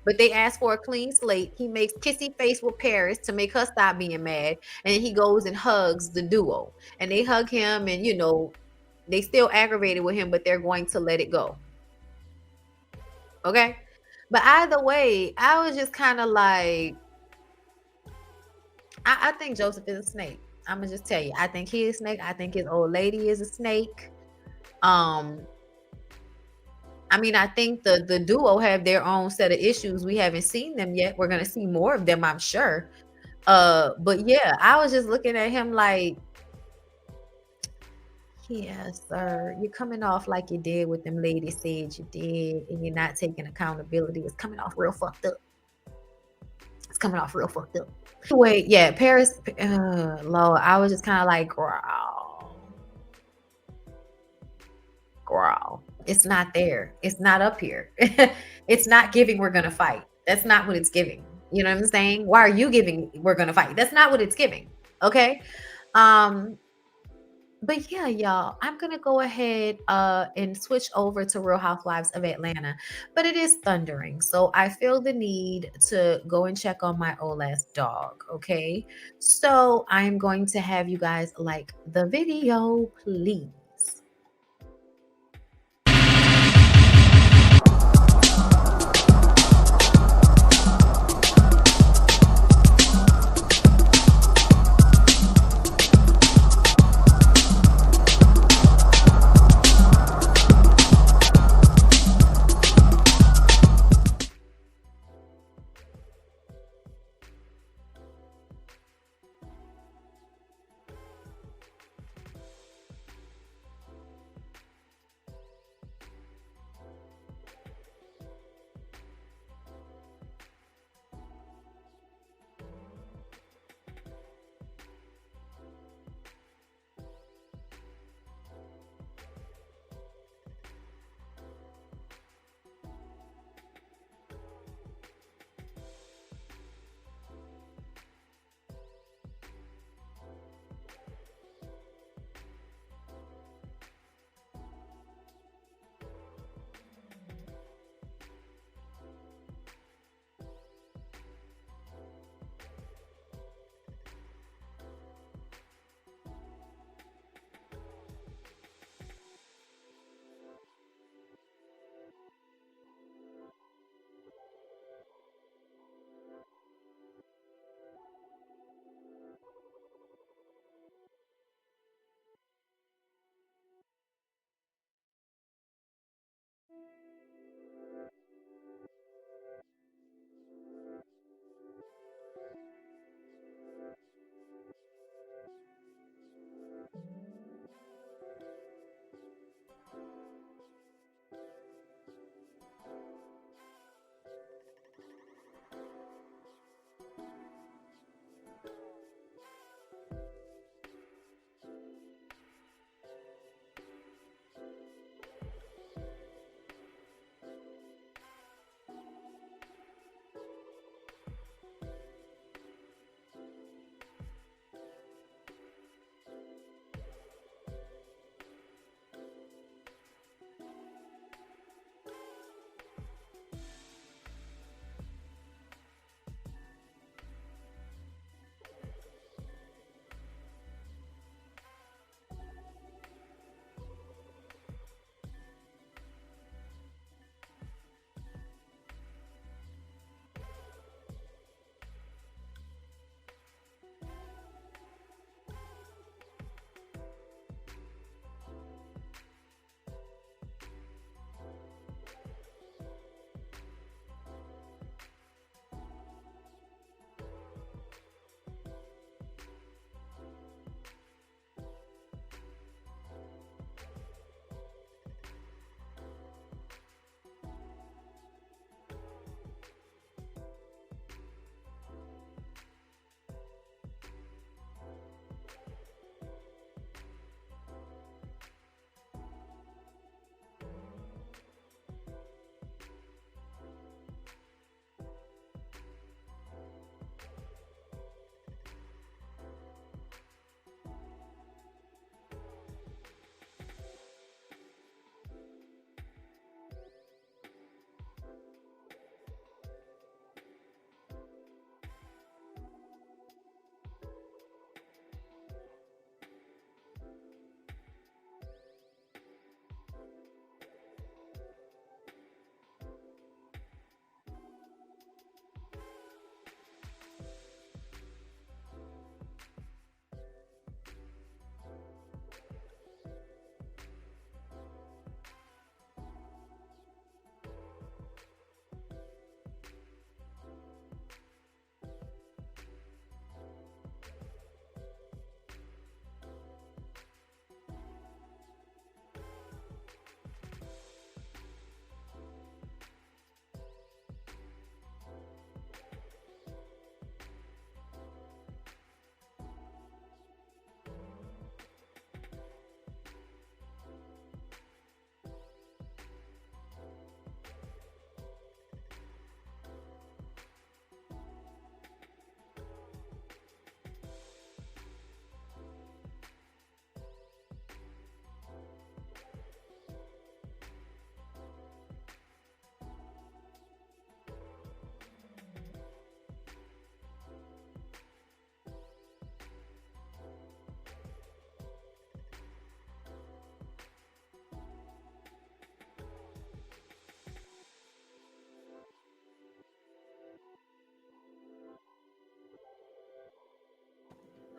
but they asked for a clean slate. He makes kissy face with Paris to make her stop being mad. And then he goes and hugs the duo. And they hug him and, They still aggravated with him, but they're going to let it go. Okay? But either way, I was just kind of like, I think Joseph is a snake. I'm gonna just tell you, I think he is a snake. I think his old lady is a snake. I mean, I think the duo have their own set of issues. We haven't seen them yet. We're gonna see more of them, I'm sure. But yeah, I was just looking at him like, yeah, sir, you're coming off like you did what them ladies said you did, and you're not taking accountability. It's coming off real fucked up. It's coming off real fucked up. Wait, yeah, Paris, Lord, I was just kind of like, growl. It's not there. It's not up here. It's not giving we're gonna fight. That's not what it's giving. You know what I'm saying? Why are you giving we're gonna fight? That's not what it's giving. Okay. But yeah, y'all, I'm gonna go ahead and switch over to Real Housewives of Atlanta. But it is thundering, so I feel the need to go and check on my old ass dog. Okay, so I'm going to have you guys like the video, please.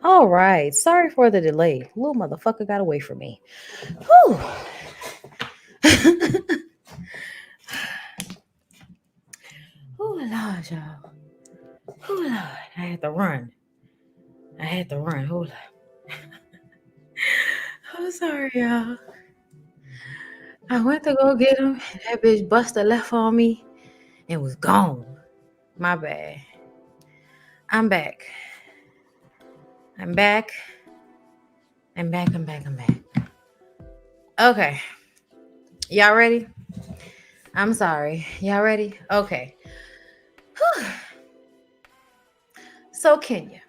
All right. Sorry for the delay. Little motherfucker got away from me. Whew. Oh, Lord, y'all. Oh, Lord. I had to run. Hold on. I'm sorry, y'all. I went to go get him. That bitch Buster left on me and was gone. My bad. I'm back. I'm back. I'm back. I'm back. I'm back. Okay. Y'all ready? I'm sorry. Y'all ready? Okay. Whew. So, Kenya.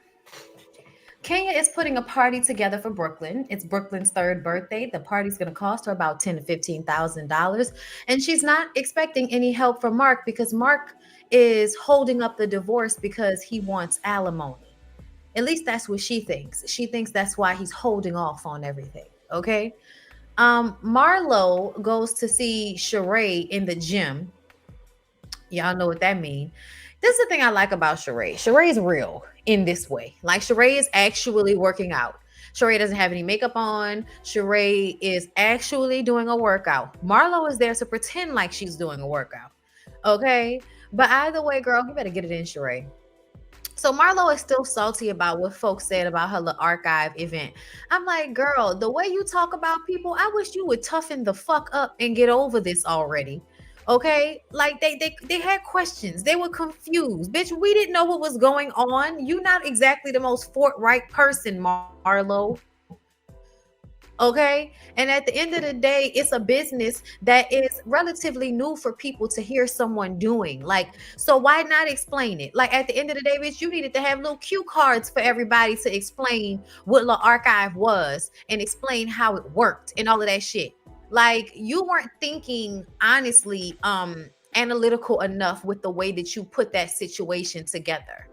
Kenya is putting a party together for Brooklyn. It's Brooklyn's third birthday. The party's going to cost her about $10,000 to $15,000, and she's not expecting any help from Mark because Mark is holding up the divorce because he wants alimony. At least that's what she thinks. She thinks that's why he's holding off on everything. Okay. Marlo goes to see Shae in the gym. Y'all know what that means. This is the thing I like about Shae. Shae is real in this way. Like Shae is actually working out. Shae doesn't have any makeup on. Shae is actually doing a workout. Marlo is there to pretend like she's doing a workout. Okay. But either way, girl, you better get it in, Shae. So Marlo is still salty about what folks said about her little archive event. I'm like, girl, the way you talk about people, I wish you would toughen the fuck up and get over this already. Okay, like they had questions. They were confused. Bitch, we didn't know what was going on. You're not exactly the most forthright person, Marlo. Okay. And at the end of the day, it's a business that is relatively new for people to hear someone doing. Like, so why not explain it? Like, at the end of the day, bitch, you needed to have little cue cards for everybody to explain what the archive was and explain how it worked and all of that shit. Like, you weren't thinking honestly, analytical enough with the way that you put that situation together.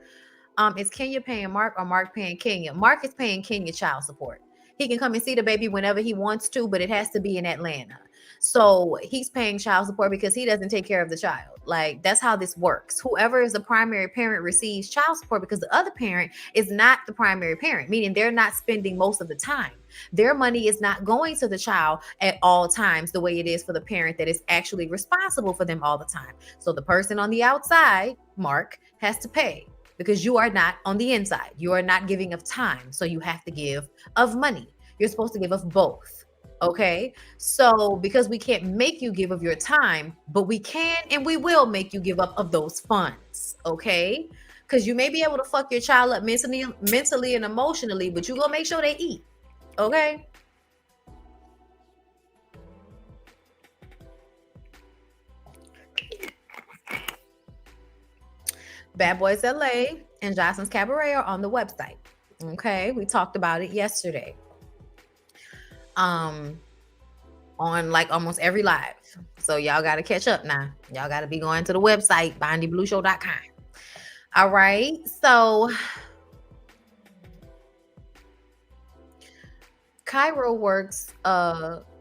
Is Kenya paying Mark or Mark paying Kenya? Mark is paying Kenya child support. He can come and see the baby whenever he wants to, but it has to be in Atlanta. So he's paying child support because he doesn't take care of the child. Like, that's how this works. Whoever is the primary parent receives child support because the other parent is not the primary parent, meaning they're not spending most of the time. Their money is not going to the child at all times the way it is for the parent that is actually responsible for them all the time. So the person on the outside, Mark, has to pay because you are not on the inside. You are not giving of time. So you have to give of money. You're supposed to give of both. Okay. So because we can't make you give of your time, but we can and we will make you give up of those funds. Okay. Because you may be able to fuck your child up mentally and emotionally, but you're going to make sure they eat. Okay. Bad Boys LA and Johnson's Cabaret are on the website. Okay, we talked about it yesterday. On like almost every live. So y'all got to catch up now. Y'all got to be going to the website, bondyblueshow.com. All right. So Cairo works,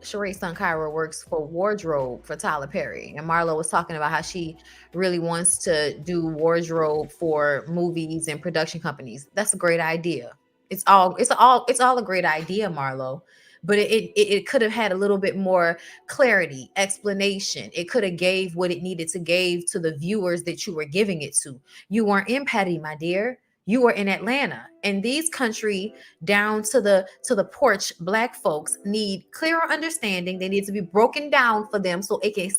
Share's son Cairo works for wardrobe for Tyler Perry. And Marlo was talking about how she really wants to do wardrobe for movies and production companies. That's a great idea. It's all a great idea, Marlo. But it could have had a little bit more clarity, explanation. It could have gave what it needed to give to the viewers that you were giving it to. You weren't in Patty, my dear. You were in Atlanta. And these country down to the porch black folks need clearer understanding. They need to be broken down for them so it can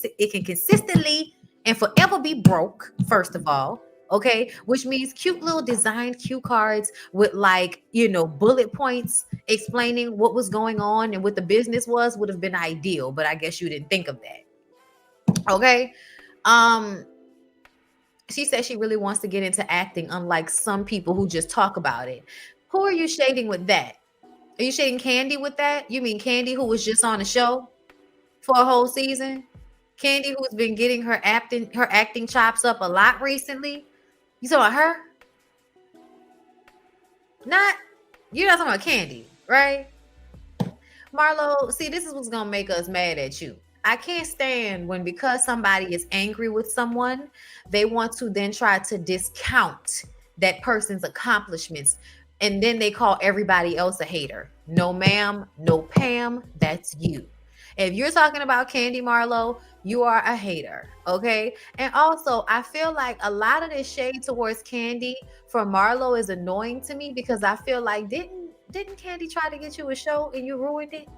consistently and forever be broke, first of all. Okay, which means cute little designed cue cards with, like, bullet points explaining what was going on and what the business was would have been ideal, but I guess you didn't think of that. Okay. She said she really wants to get into acting, unlike some people who just talk about it. Who are you shading with that? Are you shading Kandi with that? You mean Kandi, who was just on the show for a whole season? Kandi, who's been getting her acting chops up a lot recently? You talking about her? You're not talking about Kandi, right? Marlo, see, this is what's gonna make us mad at you. I can't stand when, because somebody is angry with someone, they want to then try to discount that person's accomplishments And then they call everybody else a hater. No, ma'am, no, Pam, that's you. If you're talking about Kandi Marlowe, you are a hater, okay? And also, I feel like a lot of this shade towards Kandi from Marlowe is annoying to me because I feel like didn't Kandi try to get you a show and you ruined it?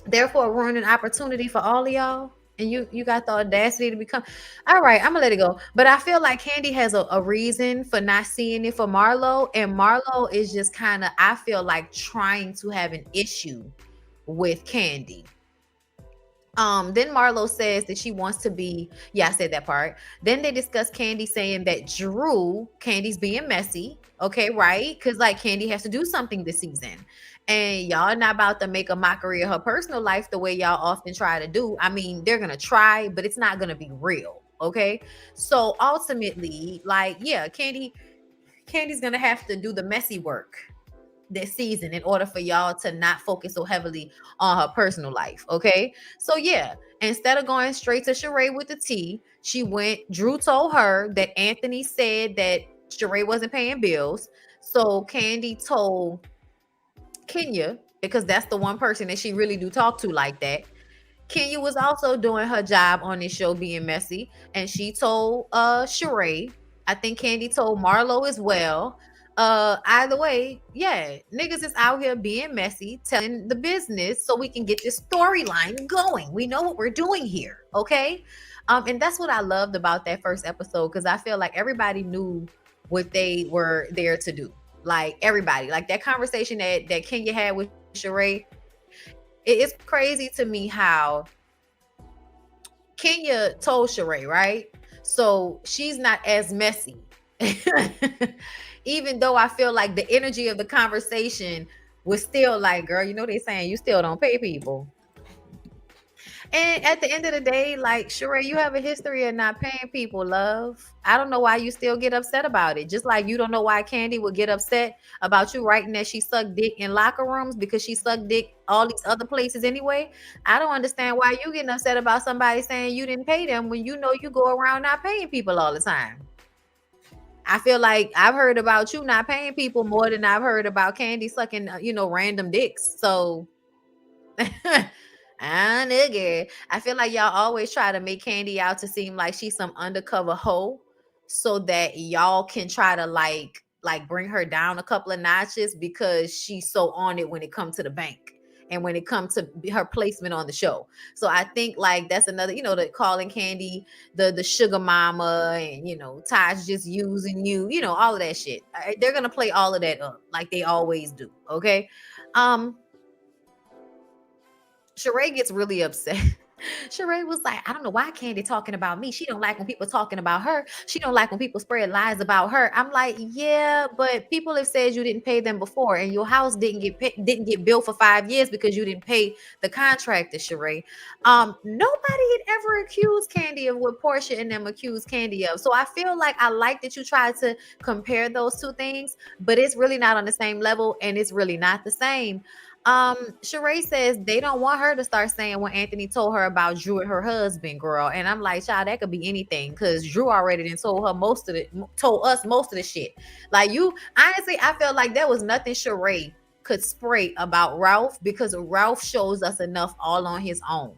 Therefore, ruining opportunity for all of y'all. And you got the audacity to become all right. I'm gonna let it go. But I feel like Kandi has a reason for not seeing it for Marlowe, and Marlowe is just kind of, I feel like, trying to have an issue with Kandi. Then Marlo says that she wants to be, yeah, I said that part. Then they discuss Kandi saying that Kandi's being messy. Okay, right? Because like Kandi has to do something this season. And y'all not about to make a mockery of her personal life the way y'all often try to do. I mean, they're gonna try, but it's not gonna be real. Okay. So ultimately, like, yeah, Kandi's gonna have to do the messy work this season in order for y'all to not focus so heavily on her personal life. Okay. So yeah, instead of going straight to Shae with the tea, Drew told her that Anthony said that Shae wasn't paying bills. So Kandi told Kenya, because that's the one person that she really do talk to like that. Kenya was also doing her job on this show being messy. And she told Shae. I think Kandi told Marlo as well. Either way, yeah, niggas is out here being messy, telling the business so we can get this storyline going. We know what we're doing here, okay? And that's what I loved about that first episode, because I feel like everybody knew what they were there to do. Like everybody, like that conversation that Kenya had with Shae. It's crazy to me how Kenya told Shae, right? So she's not as messy. Even though I feel like the energy of the conversation was still like, girl, you know they saying you still don't pay people. And at the end of the day, like, Shae, you have a history of not paying people, love. I don't know why you still get upset about it. Just like you don't know why Kandi would get upset about you writing that she sucked dick in locker rooms because she sucked dick all these other places anyway. I don't understand why you getting upset about somebody saying you didn't pay them when you know you go around not paying people all the time. I feel like I've heard about you not paying people more than I've heard about Kandi sucking, random dicks. So nigga. I feel like y'all always try to make Kandi out to seem like she's some undercover hoe so that y'all can try to like bring her down a couple of notches because she's so on it when it comes to the bank and when it comes to her placement on the show. So I think like that's another, the calling Kandi the sugar mama and Todd's just using you, all of that shit. They're gonna play all of that up like they always do. Okay. Shae gets really upset. Shae was like, I don't know why Kandi talking about me. She don't like when people talking about her. She don't like when people spread lies about her. I'm like, yeah, but people have said you didn't pay them before, and your house didn't get billed for 5 years because you didn't pay the contractor, Shae. Nobody had ever accused Kandi of what Portia and them accused Kandi of. So I feel like I like that you tried to compare those two things, but it's really not on the same level, and it's really not the same. Shae says they don't want her to start saying what Anthony told her about Drew and her husband, girl. And I'm like, child, that could be anything because Drew already done told us most of the shit. Like, you honestly, I felt like there was nothing Shae could spray about Ralph because Ralph shows us enough all on his own.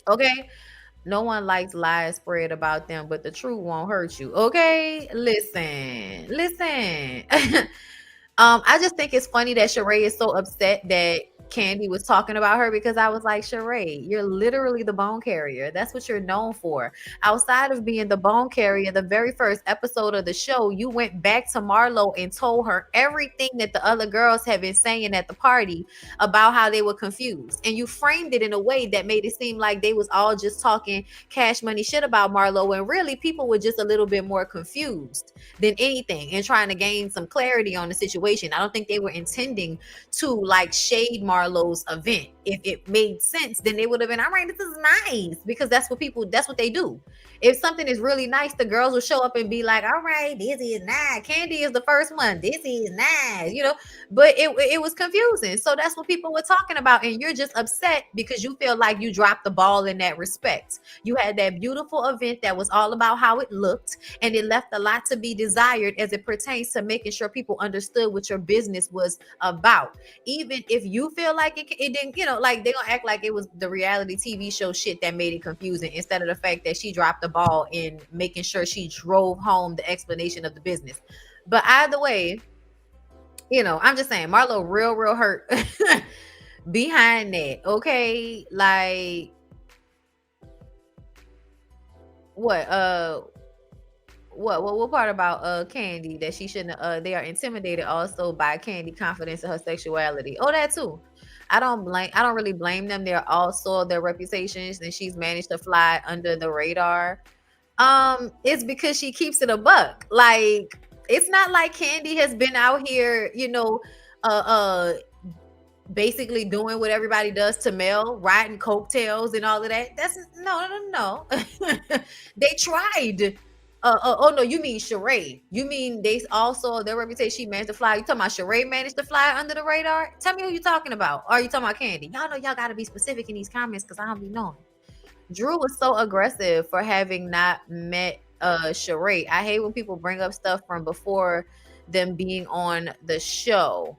Okay. No one likes lies spread about them, but the truth won't hurt you. Okay. Listen. I just think it's funny that Shae is so upset that Kandi was talking about her because I was like, Shae, you're literally the bone carrier. That's what you're known for. Outside of being the bone carrier, the very first episode of the show, you went back to Marlo and told her everything that the other girls have been saying at the party about how they were confused. And you framed it in a way that made it seem like they was all just talking cash money shit about Marlo, when really people were just a little bit more confused than anything and trying to gain some clarity on the situation. I don't think they were intending to like shade Marlo's event. if it made sense, then they would have been, all right, this is nice, because that's what they do. If something is really nice, the girls will show up and be like, all right, this is nice. Kandi is the first one. This is nice, but it was confusing. So that's what people were talking about. And you're just upset because you feel like you dropped the ball in that respect. You had that beautiful event that was all about how it looked, and it left a lot to be desired as it pertains to making sure people understood what your business was about. Even if you feel like it didn't, like, they're gonna act like it was the reality TV show shit that made it confusing, instead of the fact that she dropped the ball in making sure she drove home the explanation of the business. But either way, I'm just saying, Marlo real hurt behind that. Okay, like, what part about Kandi that she shouldn't they are intimidated also by Kandi confidence in her sexuality? Oh, that too. I don't really blame them. They're all soiled their reputations, and she's managed to fly under the radar. It's because she keeps it a buck. Like, it's not like Kandi has been out here, basically doing what everybody does to Mel, riding coattails and all of that. That's no. They tried. Oh no, you mean Shae. You mean they also, their reputation, she managed to fly. You talking about Shae managed to fly under the radar? Tell me who you talking about. Or are you talking about Kandi? Y'all know y'all gotta be specific in these comments, because I don't be knowing. Drew was so aggressive for having not met Shae. I hate when people bring up stuff from before them being on the show.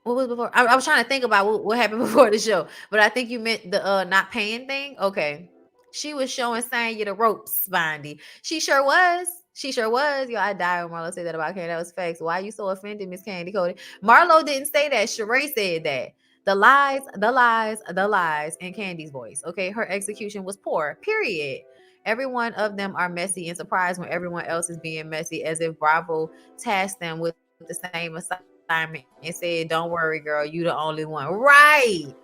What was before? I was trying to think about what happened before the show, but I think you meant the not paying thing. Okay. She was showing Sanya the ropes, Bondy. She sure was. She sure was. Yo, I died when Marlo said that about Kandi. That was facts. Why are you so offended, Miss Kandi Cody? Marlo didn't say that. Shae said that. The lies in Kandi's voice. Okay. Her execution was poor. Period. Every one of them are messy and surprised when everyone else is being messy, as if Bravo tasked them with the same assignment and said, don't worry, girl, you the only one. Right.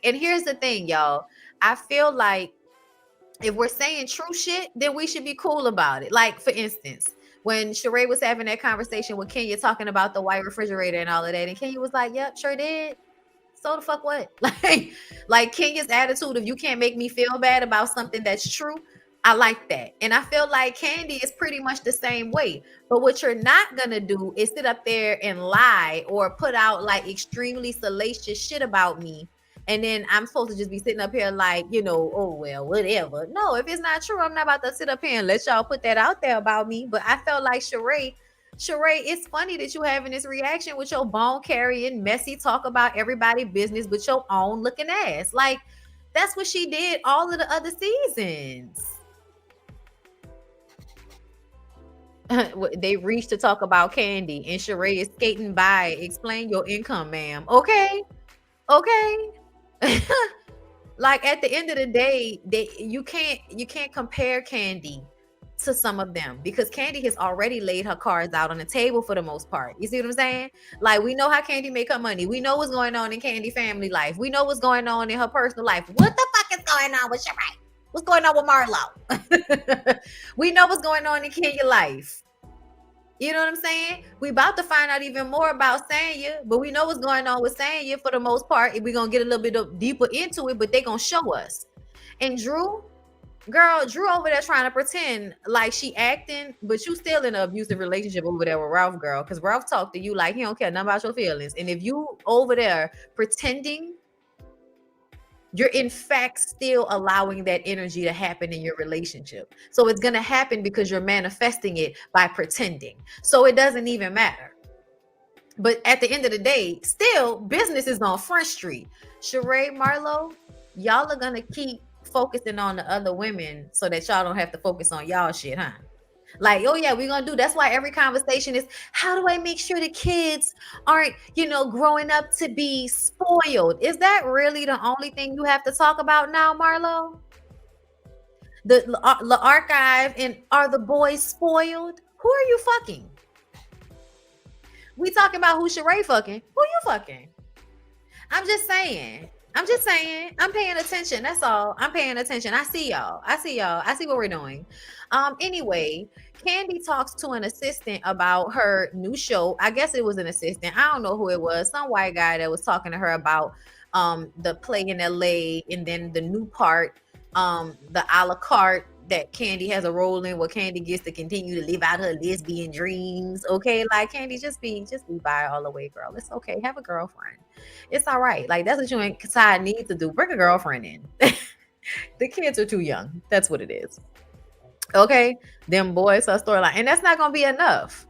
And here's the thing, y'all. I feel like if we're saying true shit, then we should be cool about it. Like, for instance, when Shae was having that conversation with Kenya talking about the white refrigerator and all of that, and Kenya was like, yep, sure did. So the fuck what? Like Kenya's attitude, if you can't make me feel bad about something that's true, I like that. And I feel like Kandi is pretty much the same way. But what you're not going to do is sit up there and lie or put out like extremely salacious shit about me. And then I'm supposed to just be sitting up here like, oh, well, whatever. No, if it's not true, I'm not about to sit up here and let y'all put that out there about me. But I felt like Shae, it's funny that you having this reaction with your bone carrying, messy talk about everybody business but your own looking ass. Like, that's what she did all of the other seasons. They reached to talk about Kandi, and Shae is skating by. Explain your income, ma'am. Okay. Like, at the end of the day, you can't compare Kandi to some of them, because Kandi has already laid her cards out on the table for the most part. You see what I'm saying? Like, we know how Kandi make her money. We know what's going on in Kandi family life. We know what's going on in her personal life. What the fuck is going on with Shae? What's going on with Marlo? We know what's going on in Kenya life. You know what I'm saying? We about to find out even more about Sanya, but we know what's going on with Sanya for the most part. We're going to get a little bit deeper into it, but they're going to show us. And Drew over there trying to pretend like she acting, but you still in an abusive relationship over there with Ralph, girl, because Ralph talked to you like he don't care nothing about your feelings. And if you over there pretending, you're in fact still allowing that energy to happen in your relationship. So it's going to happen because you're manifesting it by pretending. So it doesn't even matter. But at the end of the day, still, business is on Front Street. Shae, Marlo, y'all are going to keep focusing on the other women so that y'all don't have to focus on y'all shit, huh? Like, oh yeah, we're gonna do. That's why every conversation is, how do I make sure the kids aren't, growing up to be spoiled? Is that really the only thing you have to talk about now, Marlo? The archive, and are the boys spoiled? Who are you fucking? We talking about who Shae fucking. Who you fucking? I'm just saying. I'm just saying, I'm paying attention. That's all. I'm paying attention. I see y'all. I see y'all. I see what we're doing. Anyway, Kandi talks to an assistant about her new show. I guess it was an assistant. I don't know who it was. Some white guy that was talking to her about the play in LA, and then the new part, the a la carte that Kandi has a role in, where Kandi gets to continue to live out her lesbian dreams. Okay, like Kandi, just be bi all the way, girl. It's okay. Have a girlfriend. It's all right. Like that's what you and Todd need to do. Bring a girlfriend in. The kids are too young. That's what it is. Okay, them boys, her storyline, and that's not gonna be enough.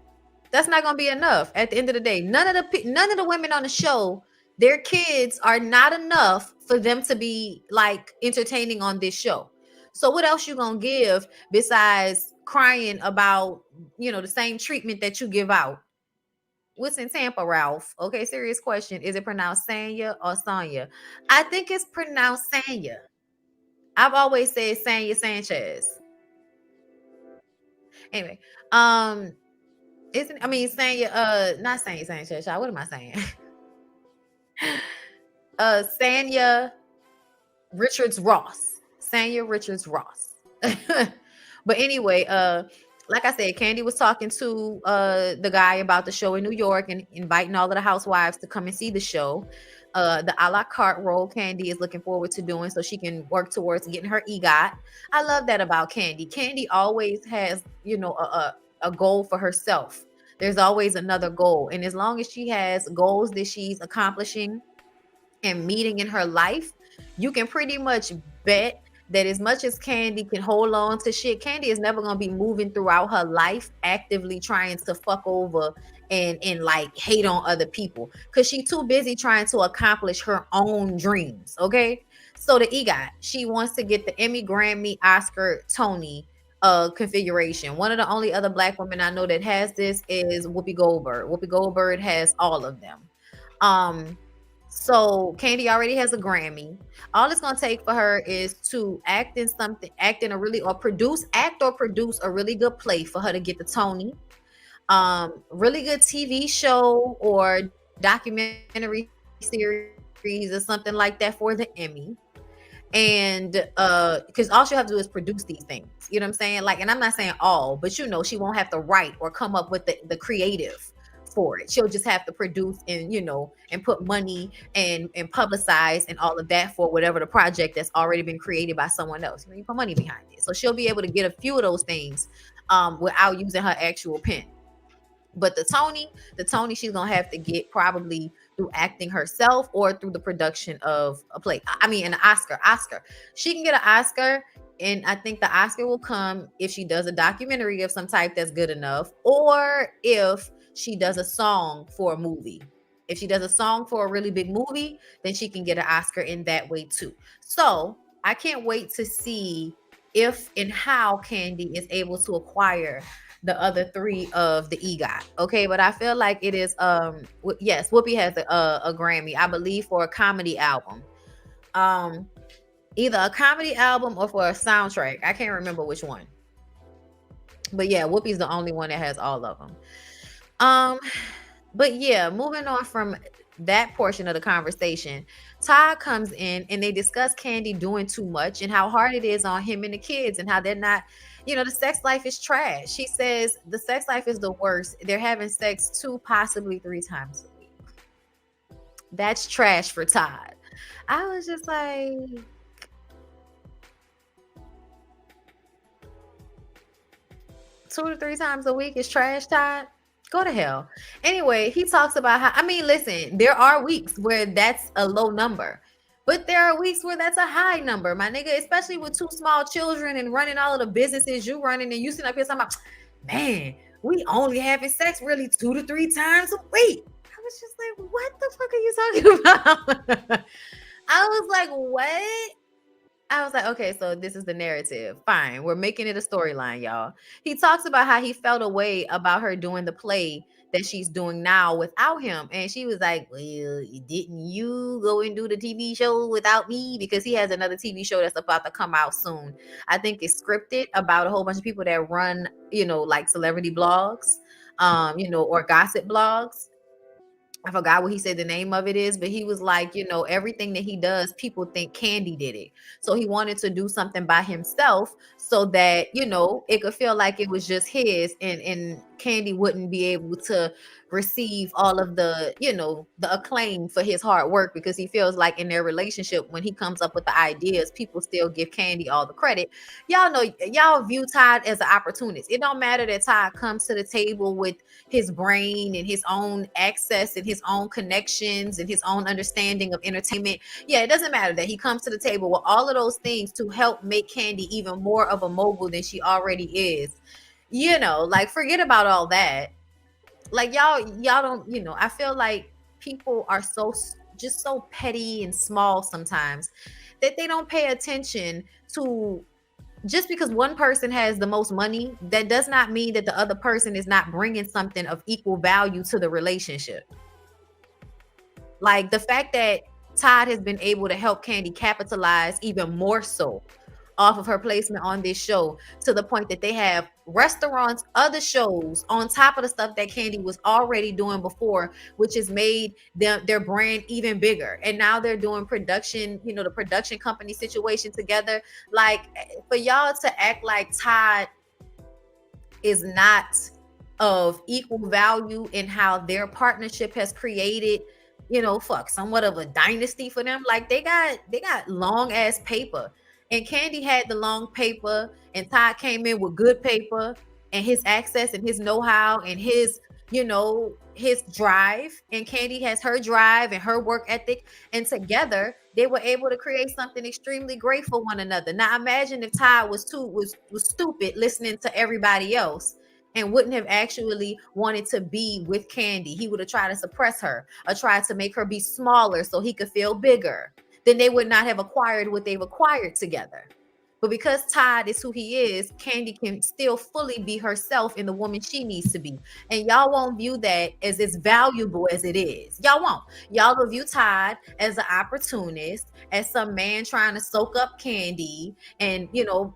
That's not gonna be enough. At the end of the day, none of the women on the show, their kids are not enough for them to be like entertaining on this show. So what else you gonna give besides crying about, the same treatment that you give out? What's in Tampa, Ralph? Okay, serious question. Is it pronounced Sanya or Sonya? I think it's pronounced Sanya. I've always said Sanya Sanchez. Anyway, um, isn't I mean Sanya, not Sanya Sanchez, child. What am I saying? Sanya Richards Ross. Sanya Richards Ross. But anyway, like I said, Kandi was talking to the guy about the show in New York and inviting all of the housewives to come and see the show. The a la carte role Kandi is looking forward to doing so she can work towards getting her EGOT. I love that about Kandi. Kandi always has, a goal for herself. There's always another goal. And as long as she has goals that she's accomplishing and meeting in her life, you can pretty much bet that as much as Kandi can hold on to shit, Kandi is never gonna be moving throughout her life actively trying to fuck over and like hate on other people, because she's too busy trying to accomplish her own dreams. Okay, so the EGOT, she wants to get the Emmy, Grammy, Oscar, Tony configuration. One of the only other black women I know that has this is Whoopi Goldberg. Whoopi Goldberg has all of them. So Kandi already has a Grammy. All it's gonna take for her is to act in something, act in a really, or produce a really good play for her to get the Tony. Really good TV show or documentary series or something like that for the Emmy. And because all she'll have to do is produce these things, you know what I'm saying? Like, and I'm not saying all, but she won't have to write or come up with the creative for it. She'll just have to produce and and put money and publicize and all of that for whatever the project that's already been created by someone else. You put money behind it, so she'll be able to get a few of those things without using her actual pen. But the Tony, she's gonna have to get probably through acting herself or through the production of a play. I mean, an Oscar. She can get an Oscar, and I think the Oscar will come if she does a documentary of some type that's good enough, or if she does a song for a movie. If she does a song for a really big movie, then she can get an Oscar in that way too. So I can't wait to see if and how Kandi is able to acquire the other three of the EGOT. Okay, but I feel like it is yes, Whoopi has a Grammy, I believe, for a comedy album. Either a comedy album or for a soundtrack. I can't remember which one. But yeah, Whoopi's the only one that has all of them. But yeah, moving on from that portion of the conversation, Todd comes in and they discuss Kandi doing too much and how hard it is on him and the kids and how they're not, the sex life is trash. She says the sex life is the worst. They're having sex 2, possibly 3 times a week. That's trash for Todd. I was just like, 2 to 3 times a week is trash, Todd? Go to hell. Anyway, he talks about how, listen, there are weeks where that's a low number, but there are weeks where that's a high number, my nigga, especially with 2 small children and running all of the businesses you running, and you sitting up here talking about, man, we only having sex really 2 to 3 times a week. I was just like, what the fuck are you talking about? I was like, what? I was like, okay, so this is the narrative. Fine. We're making it a storyline, y'all. He talks about how he felt a way about her doing the play that she's doing now without him. And she was like, well, didn't you go and do the TV show without me? Because he has another TV show that's about to come out soon. I think it's scripted about a whole bunch of people that run, like celebrity blogs, or gossip blogs. I forgot what he said the name of it is, but he was like, everything that he does, people think Kandi did it. So he wanted to do something by himself so that, it could feel like it was just his, and Kandi wouldn't be able to receive all of the acclaim for his hard work, because he feels like in their relationship, when he comes up with the ideas, people still give Kandi all the credit. Y'all know, y'all view Todd as an opportunist. It don't matter that Todd comes to the table with his brain and his own access and his own connections and his own understanding of entertainment. Yeah, it doesn't matter that he comes to the table with all of those things to help make Kandi even more of a mogul than she already is. Like, forget about all that. Like, y'all don't, I feel like people are just so petty and small sometimes that they don't pay attention to, just because one person has the most money, that does not mean that the other person is not bringing something of equal value to the relationship. Like, the fact that Todd has been able to help Kandi capitalize even more so off of her placement on this show, to the point that they have restaurants, other shows on top of the stuff that Kandi was already doing before, which has made their brand even bigger. And now they're doing production, the production company situation together. Like, for y'all to act like Todd is not of equal value in how their partnership has created, somewhat of a dynasty for them. Like, they got long ass paper, and Kandi had the long paper, and Todd came in with good paper and his access and his know-how and his drive, and Kandi has her drive and her work ethic, and together they were able to create something extremely great for one another. Now imagine if Todd was stupid, listening to everybody else, and wouldn't have actually wanted to be with Kandi. He would have tried to suppress her or tried to make her be smaller so he could feel bigger. Then they would not have acquired what they've acquired together. But because Todd is who he is, Kandi can still fully be herself and the woman she needs to be. And y'all won't view that as valuable as it is. Y'all won't. Y'all will view Todd as an opportunist, as some man trying to soak up Kandi. And,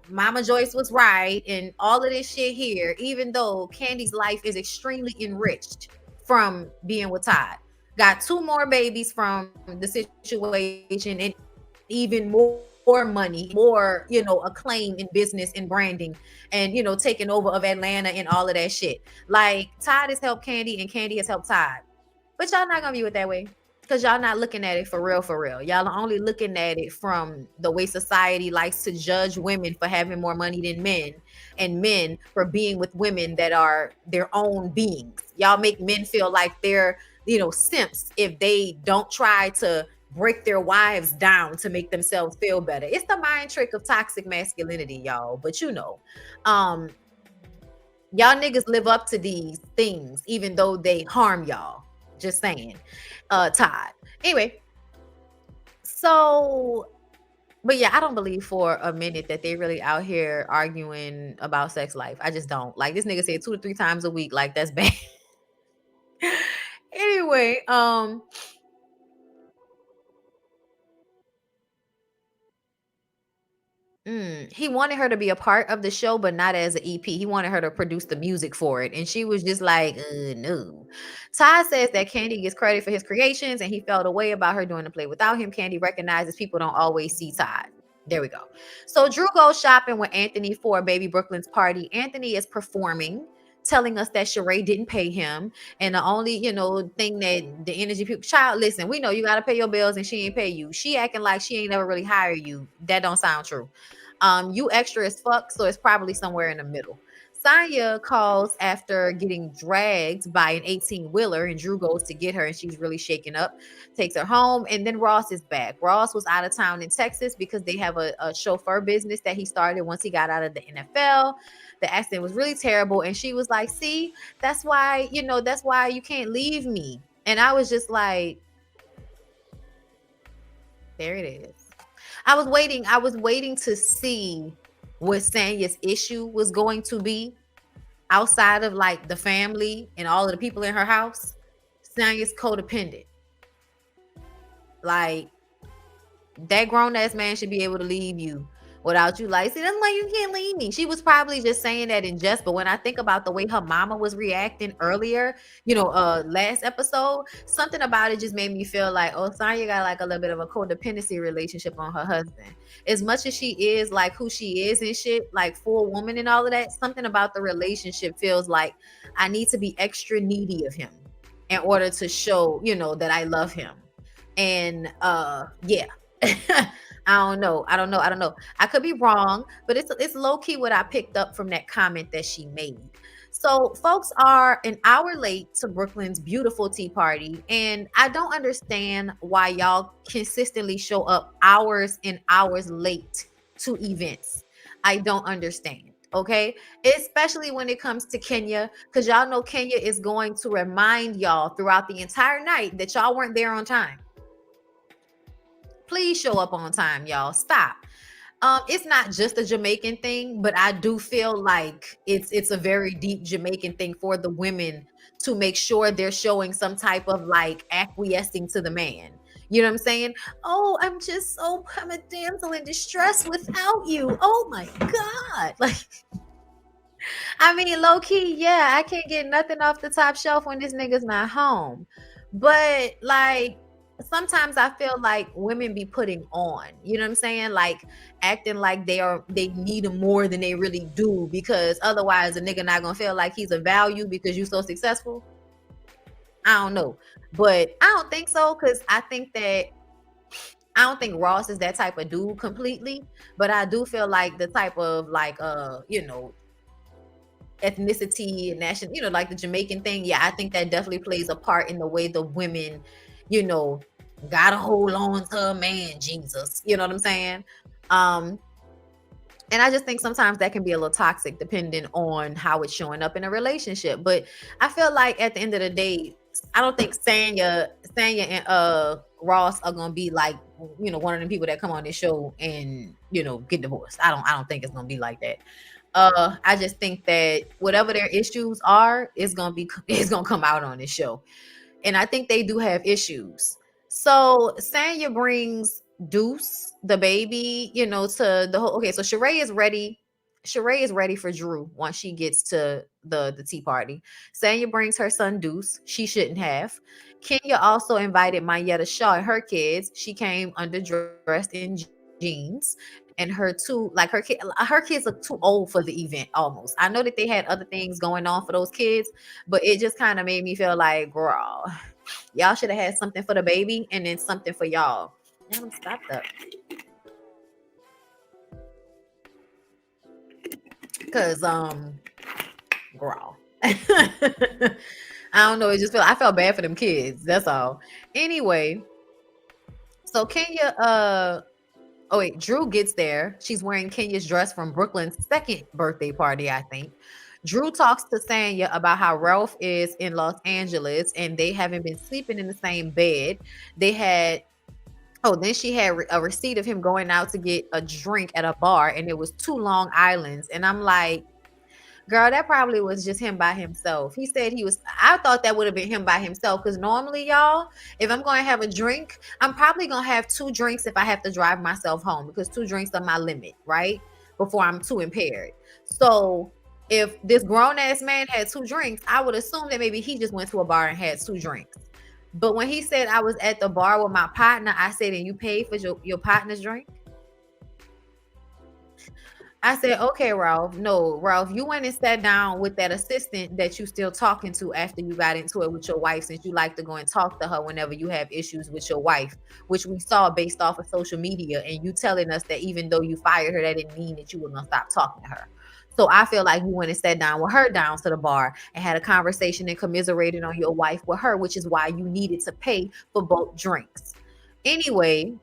Mama Joyce was right and all of this shit here, even though Candi's life is extremely enriched from being with Todd. Got 2 more babies from the situation, and even more money, more, acclaim in business and branding, and, taking over of Atlanta and all of that shit. Like, Todd has helped Kandi and Kandi has helped Todd. But y'all not gonna view it that way, because y'all not looking at it for real, for real. Y'all are only looking at it from the way society likes to judge women for having more money than men, and men for being with women that are their own beings. Y'all make men feel like they're, simps if they don't try to break their wives down to make themselves feel better. It's the mind trick of toxic masculinity, y'all. But y'all niggas live up to these things even though they harm y'all. Just saying. Todd. Anyway, so, but yeah, I don't believe for a minute that they really out here arguing about sex life. I just don't. Like, this nigga said 2 to 3 times a week. Like, that's bad. Anyway, he wanted her to be a part of the show, but not as an EP. He wanted her to produce the music for it. And she was just like, no. Todd says that Kandi gets credit for his creations, and he felt a way about her doing the play without him. Kandi recognizes people don't always see Todd. There we go. So Drew goes shopping with Anthony for Baby Brooklyn's party. Anthony is performing, telling us that Shae didn't pay him. And the only, thing that the energy people, child, listen, we know you got to pay your bills and she ain't pay you. She acting like she ain't never really hired you. That don't sound true. You extra as fuck, so it's probably somewhere in the middle. Sonya calls after getting dragged by an 18-wheeler, and Drew goes to get her, and she's really shaken up, takes her home, and then Ross is back. Ross was out of town in Texas because they have a chauffeur business that he started once he got out of the NFL. The accident was really terrible, and she was like, see, that's why you can't leave me. And I was just like, there it is. I was waiting to see what Sanya's issue was going to be outside of like the family and all of the people in her house. Sanya's codependent. Like, that grown ass man should be able to leave you without you. Like, see, that's why you can't leave me. She was probably just saying that in jest, but when I think about the way her mama was reacting earlier, last episode, something about it just made me feel like, oh, Sonya got like a little bit of a codependency relationship on her husband. As much as she is like who she is and shit, like full woman and all of that, something about the relationship feels like I need to be extra needy of him in order to show, that I love him. And yeah. I don't know. I could be wrong, but it's low key what I picked up from that comment that she made. So folks are an hour late to Brooklyn's beautiful tea party, and I don't understand why y'all consistently show up hours and hours late to events. I don't understand. Okay, especially when it comes to Kenya, because y'all know Kenya is going to remind y'all throughout the entire night that y'all weren't there on time. Please show up on time, y'all. Stop. It's not just a Jamaican thing, but I do feel like it's a very deep Jamaican thing for the women to make sure they're showing some type of like acquiescing to the man. You know what I'm saying? Oh, I'm a damsel in distress without you. Oh my God. Like, I mean, low key, yeah, I can't get nothing off the top shelf when this nigga's not home. But like sometimes I feel like women be putting on, you know what I'm saying? Like acting like they need him more than they really do, because otherwise a nigga not gonna feel like he's a value because you so successful. I don't know. But I don't think so, because I don't think Ross is that type of dude completely, but I do feel like the type of like ethnicity and national, like the Jamaican thing. Yeah, I think that definitely plays a part in the way the women, you know, gotta hold on to a man, Jesus. You know what I'm saying? Um, and I just think sometimes that can be a little toxic depending on how it's showing up in a relationship. But I feel like at the end of the day, I don't think Sanya and Ross are gonna be like, one of the people that come on this show and, get divorced. I don't think it's gonna be like that. I just think that whatever their issues are, it's gonna come out on this show. And I think they do have issues. So Sanya brings Deuce, the baby, to the whole. Okay, so Shae is ready. Shae is ready for Drew once she gets to the tea party. Sanya brings her son Deuce. She shouldn't have. Kenya also invited Mayetta Shaw and her kids. She came underdressed in jeans, and her kids look too old for the event almost. I know that they had other things going on for those kids, but it just kind of made me feel like, girl, y'all should have had something for the baby and then something for y'all. Damn, stop that. Cause girl. I don't know. I felt bad for them kids. That's all. Anyway, so Kenya, oh wait, Drew gets there. She's wearing Kenya's dress from Brooklyn's second birthday party, I think. Drew talks to Sanya about how Ralph is in Los Angeles and they haven't been sleeping in the same bed. Then she had a receipt of him going out to get a drink at a bar, and it was 2 Long Islands. And I'm like, girl, that probably was just him by himself. He said I thought that would have been him by himself, because normally, y'all, if I'm going to have a drink, I'm probably going to have 2 drinks if I have to drive myself home, because 2 drinks are my limit, right? Before I'm too impaired. So if this grown-ass man had 2 drinks, I would assume that maybe he just went to a bar and had 2 drinks. But when he said I was at the bar with my partner, I said, and you paid for your partner's drink? I said, okay, Ralph. No, Ralph, you went and sat down with that assistant that you still talking to after you got into it with your wife, since you like to go and talk to her whenever you have issues with your wife, which we saw based off of social media. And you telling us that even though you fired her, that didn't mean that you were going to stop talking to her. So I feel like you went and sat down with her down to the bar and had a conversation and commiserated on your wife with her, which is why you needed to pay for both drinks. Anyway,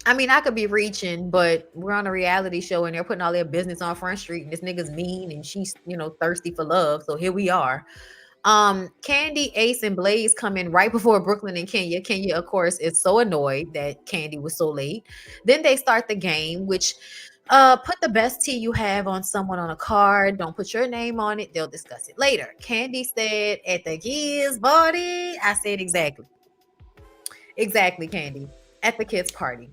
I mean, I could be reaching, but we're on a reality show and they're putting all their business on Front Street, and this nigga's mean and she's, thirsty for love. So here we are. Kandi, Ace, and Blaze come in right before Brooklyn and Kenya. Kenya, of course, is so annoyed that Kandi was so late. Then they start the game, which put the best tea you have on someone on a card. Don't put your name on it. They'll discuss it later. Kandi said at the kids' party. I said exactly, Kandi, at the kids' party.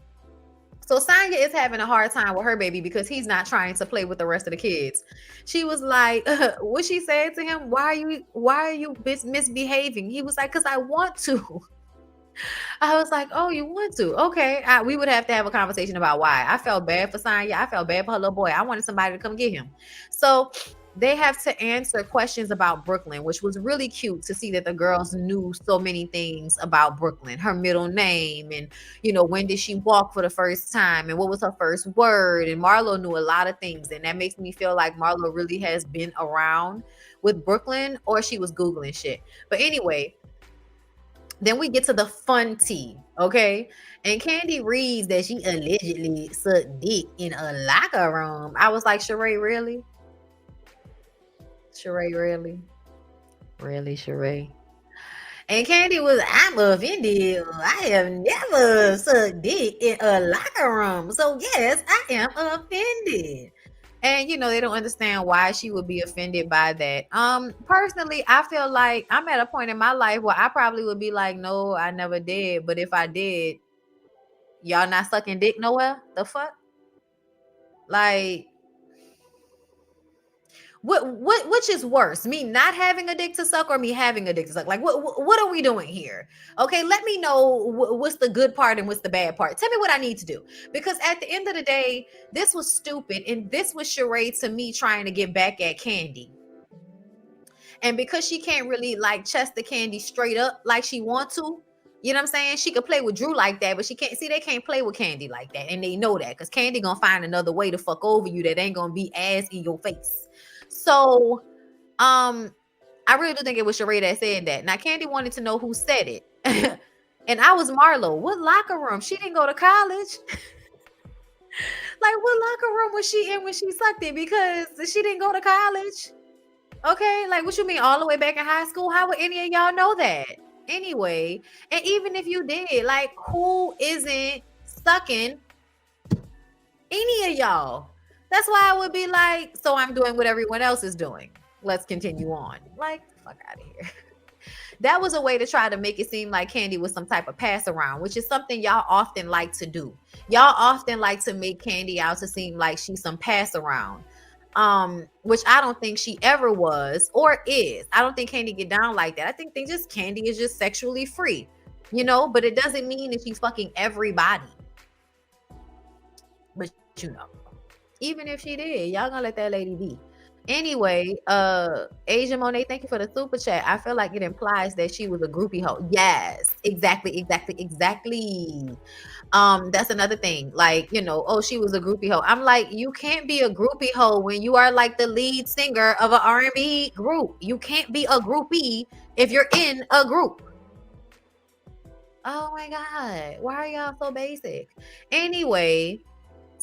So Sonya is having a hard time with her baby because he's not trying to play with the rest of the kids. She was like, what she said to him, why are you misbehaving? He was like, because I want to. I was like, oh, you want to? Okay. We would have to have a conversation about why. I felt bad for Sonya. I felt bad for her little boy. I wanted somebody to come get him. So they have to answer questions about Brooklyn, which was really cute to see that the girls knew so many things about Brooklyn, her middle name, and when did she walk for the first time, and what was her first word. And Marlo knew a lot of things, and that makes me feel like Marlo really has been around with Brooklyn, or she was Googling shit. But anyway, then we get to the fun tea, okay? And Kandi reads that she allegedly sucked dick in a locker room. I was like, Shae, really? Shae, really? Really, Shae? And Kandi was, I'm offended. I have never sucked dick in a locker room. So yes, I am offended. And they don't understand why she would be offended by that. Personally, I feel like I'm at a point in my life where I probably would be like, no, I never did. But if I did, y'all not sucking dick nowhere? The fuck? Like, which is worse, me not having a dick to suck or me having a dick to suck? Like, what are we doing here? Okay, let me know what's the good part and what's the bad part. Tell me what I need to do, because at the end of the day, this was stupid, and this was Shae to me trying to get back at Kandi. And because she can't really like chest the Kandi straight up like she wants to, you know what I'm saying? She could play with Drew like that, but she can't. See, they can't play with Kandi like that, and they know that because Kandi gonna find another way to fuck over you that ain't gonna be ass in your face. So, I really do think it was Shae that said that. Now, Kandi wanted to know who said it. And I was Marlo. What locker room? She didn't go to college. Like, what locker room was she in when she sucked it? Because she didn't go to college. Okay, like, what you mean all the way back in high school? How would any of y'all know that? Anyway, and even if you did, like, who isn't sucking any of y'all? That's why I would be like, so I'm doing what everyone else is doing. Let's continue on. Like, fuck out of here. That was a way to try to make it seem like Kandi was some type of pass around, which is something y'all often like to do. Y'all often like to make Kandi out to seem like she's some pass around, which I don't think she ever was or is. I don't think Kandi get down like that. I think Kandi is just sexually free, but it doesn't mean that she's fucking everybody. But even if she did, y'all gonna let that lady be. Anyway, Asia Monet, thank you for the super chat. I feel like it implies that she was a groupie hoe. Yes, exactly. That's another thing. Like, oh, she was a groupie hoe. I'm like, you can't be a groupie hoe when you are like the lead singer of an R&B group. You can't be a groupie if you're in a group. Oh my God, why are y'all so basic? Anyway,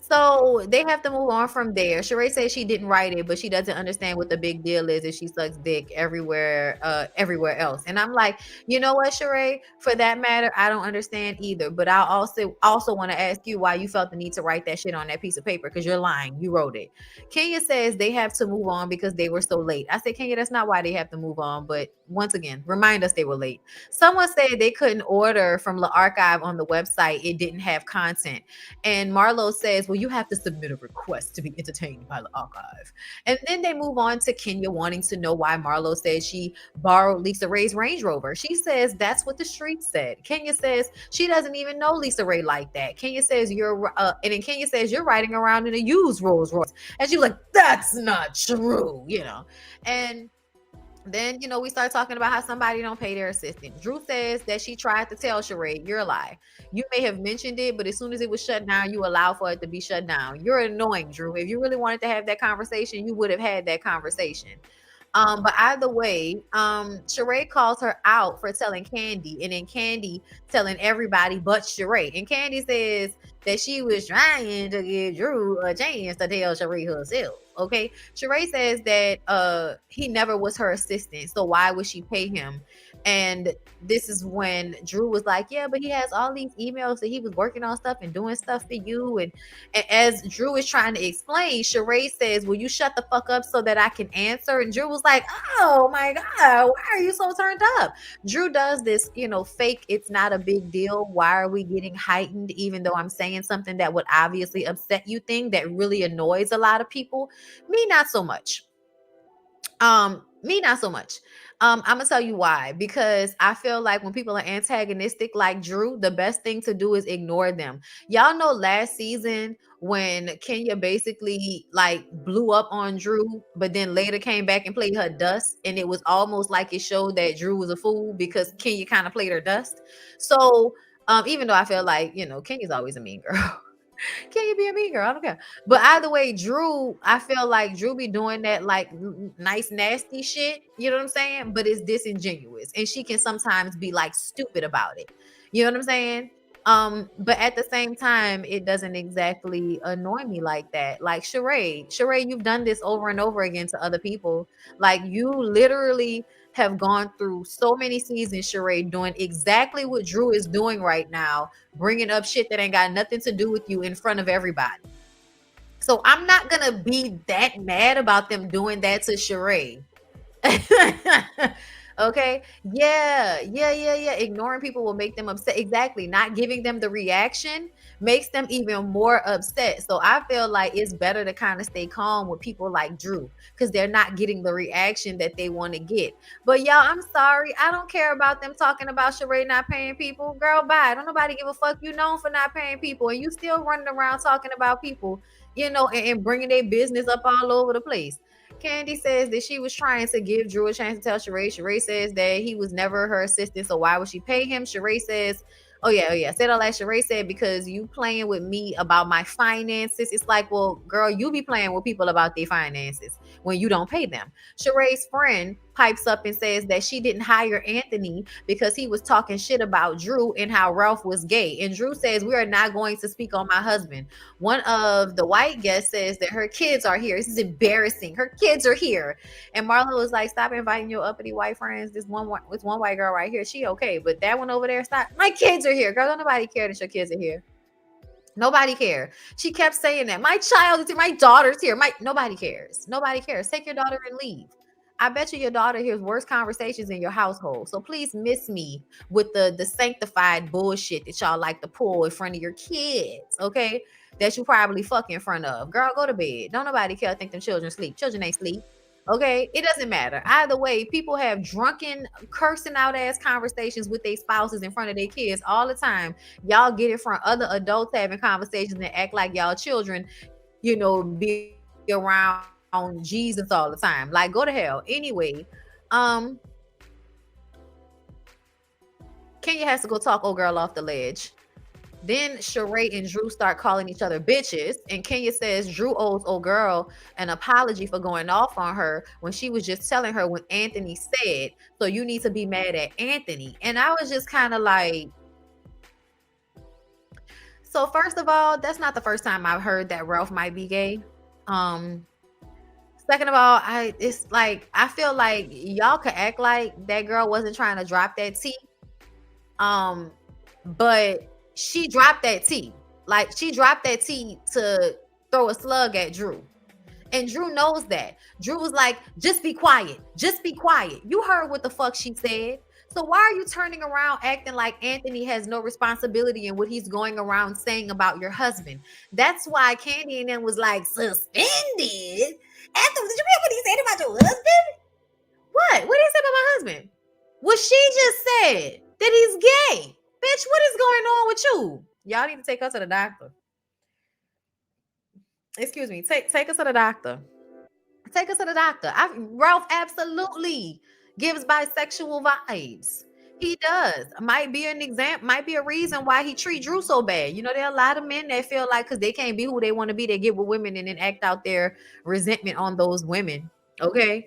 so they have to move on from there. Shae says she didn't write it, but she doesn't understand what the big deal is if she sucks dick everywhere else. And I'm like, you know what, Shae? For that matter, I don't understand either. But I also want to ask you why you felt the need to write that shit on that piece of paper, because you're lying. You wrote it. Kenya says they have to move on because they were so late. I said, Kenya, that's not why they have to move on. But once again, remind us they were late. Someone said they couldn't order from the archive on the website. It didn't have content. And Marlo says, well, you have to submit a request to be entertained by the archive. And then they move on to Kenya wanting to know why Marlo says she borrowed Lisa Ray's Range Rover. She says that's what the street said. Kenya says she doesn't even know Lisa Ray like that. Kenya says and then Kenya says you're riding around in a used Rolls Royce. And she's like, that's not true, And then, we start talking about how somebody don't pay their assistant. Drew says that she tried to tell Shae, you're a lie. You may have mentioned it, but as soon as it was shut down, you allow for it to be shut down. You're annoying, Drew. If you really wanted to have that conversation, you would have had that conversation. But either way, Shae calls her out for telling Kandi, and then Kandi telling everybody but Shae. And Kandi says that she was trying to give Drew a chance to tell Shae herself. Okay, Shae says that he never was her assistant, so why would she pay him? And this is when Drew was like, yeah, but he has all these emails that he was working on stuff and doing stuff for you. And as Drew is trying to explain, Sheree says, will you shut the fuck up so that I can answer? And Drew was like, oh my God, why are you so turned up? Drew does this, fake, it's not a big deal. Why are we getting heightened, even though I'm saying something that would obviously upset you thing that really annoys a lot of people? Me, not so much. Me, not so much. I'm gonna tell you why. Because I feel like when people are antagonistic like Drew, the best thing to do is ignore them. Y'all know last season when Kenya basically like blew up on Drew, but then later came back and played her dust, and it was almost like it showed that Drew was a fool because Kenya kind of played her dust. So even though I feel like Kenya's always a mean girl. Can you be a mean girl? I don't care. But either way, Drew, I feel like Drew be doing that like nice, nasty shit. You know what I'm saying? But it's disingenuous. And she can sometimes be like stupid about it. You know what I'm saying? But at the same time, it doesn't exactly annoy me like that. Like Sheree, you've done this over and over again to other people. Like you literally have gone through so many seasons, Sheree, doing exactly what Drew is doing right now, bringing up shit that ain't got nothing to do with you in front of everybody. So I'm not gonna be that mad about them doing that to Sheree. Okay. Yeah. Ignoring people will make them upset. Exactly. Not giving them the reaction makes them even more upset. So I feel like it's better to kind of stay calm with people like Drew because they're not getting the reaction that they want to get. But y'all, I'm sorry. I don't care about them talking about Sheree not paying people. Girl, bye. Don't nobody give a fuck. You known for not paying people, and you still running around talking about people, and bringing their business up all over the place. Kandi says that she was trying to give Drew a chance to tell Sheree. Sheree says that he was never her assistant, so why would she pay him? Sheree says, oh yeah. Said all that. Sheree said, because you playing with me about my finances. It's like, well, girl, you be playing with people about their finances when you don't pay them. Sheree's friend pipes up and says that she didn't hire Anthony because he was talking shit about Drew and how Ralph was gay. And Drew says, we are not going to speak on my husband. One of the white guests says that her kids are here. This is embarrassing. Her kids are here. And Marlon was like, stop inviting your uppity white friends. This one white girl right here, she okay. But that one over there, stop. My kids are here. Girl, don't nobody care that your kids are here. Nobody cares. She kept saying that. My child is here. My daughter's here. Nobody cares. Nobody cares. Take your daughter and leave. I bet you your daughter hears worse conversations in your household. So please miss me with the sanctified bullshit that y'all like to pull in front of your kids, okay? That you probably fuck in front of. Girl, go to bed. Don't nobody care. Think them children sleep. Children ain't sleep. Okay, it doesn't matter. Either way, people have drunken, cursing out ass conversations with their spouses in front of their kids all the time. Y'all get in front of other adults having conversations and act like y'all children, be around Jesus all the time. Like, go to hell. Anyway, Kenya has to go talk old girl off the ledge. Then Sheree and Drew start calling each other bitches. And Kenya says Drew owes old girl an apology for going off on her when she was just telling her what Anthony said. So you need to be mad at Anthony. And I was just kind of like, so first of all, that's not the first time I've heard that Ralph might be gay. Second of all, it's like, I feel like y'all could act like that girl wasn't trying to drop that tea. But she dropped that tea. Like, she dropped that tea to throw a slug at Drew. And Drew knows that. Drew was like, just be quiet. Just be quiet. You heard what the fuck she said. So why are you turning around acting like Anthony has no responsibility in what he's going around saying about your husband? That's why Kandi and them was like, suspended? After, did you hear what he said about your husband? What? What did he say about my husband? What she just said, that he's gay. Bitch, what is going on with you? Y'all need to take us to the doctor. Excuse me. Take us to the doctor. Take us to the doctor. Ralph absolutely gives bisexual vibes. He does. Might be an example, might be a reason why he treat Drew so bad. There are a lot of men that feel like because they can't be who they want to be, they get with women and then act out their resentment on those women. Okay.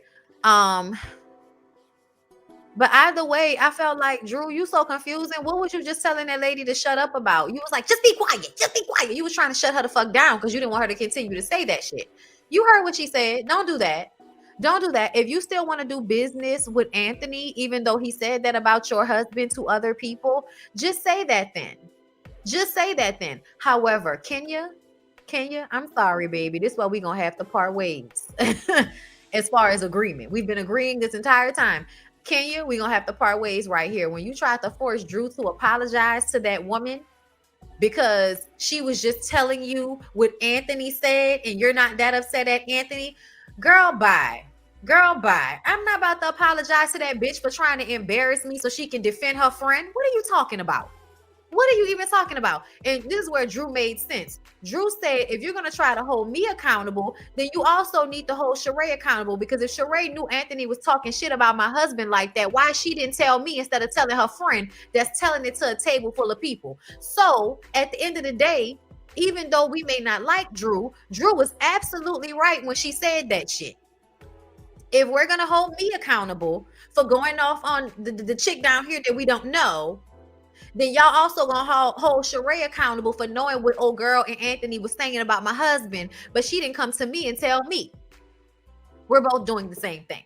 But either way, I felt like, Drew, you so confusing. What was you just telling that lady to shut up about? You was like, just be quiet. Just be quiet. You was trying to shut her the fuck down because you didn't want her to continue to say that shit. You heard what she said. Don't do that. Don't do that. If you still want to do business with Anthony, even though he said that about your husband to other people, just say that then. Just say that then. However, Kenya, I'm sorry, baby. This is why we're going to have to part ways as far as agreement. We've been agreeing this entire time. Kenya, we're going to have to part ways right here. When you tried to force Drew to apologize to that woman because she was just telling you what Anthony said and you're not that upset at Anthony, girl, bye. Girl, bye. I'm not about to apologize to that bitch for trying to embarrass me so she can defend her friend. What are you talking about? What are you even talking about? And this is where Drew made sense. Drew said, if you're going to try to hold me accountable, then you also need to hold Shae accountable, because if Shae knew Anthony was talking shit about my husband like that, why she didn't tell me instead of telling her friend that's telling it to a table full of people? So at the end of the day, even though we may not like Drew was absolutely right when she said that shit. If we're going to hold me accountable for going off on the chick down here that we don't know, then y'all also gonna hold Shae accountable for knowing what old girl and Anthony was saying about my husband, but she didn't come to me and tell me. We're both doing the same thing.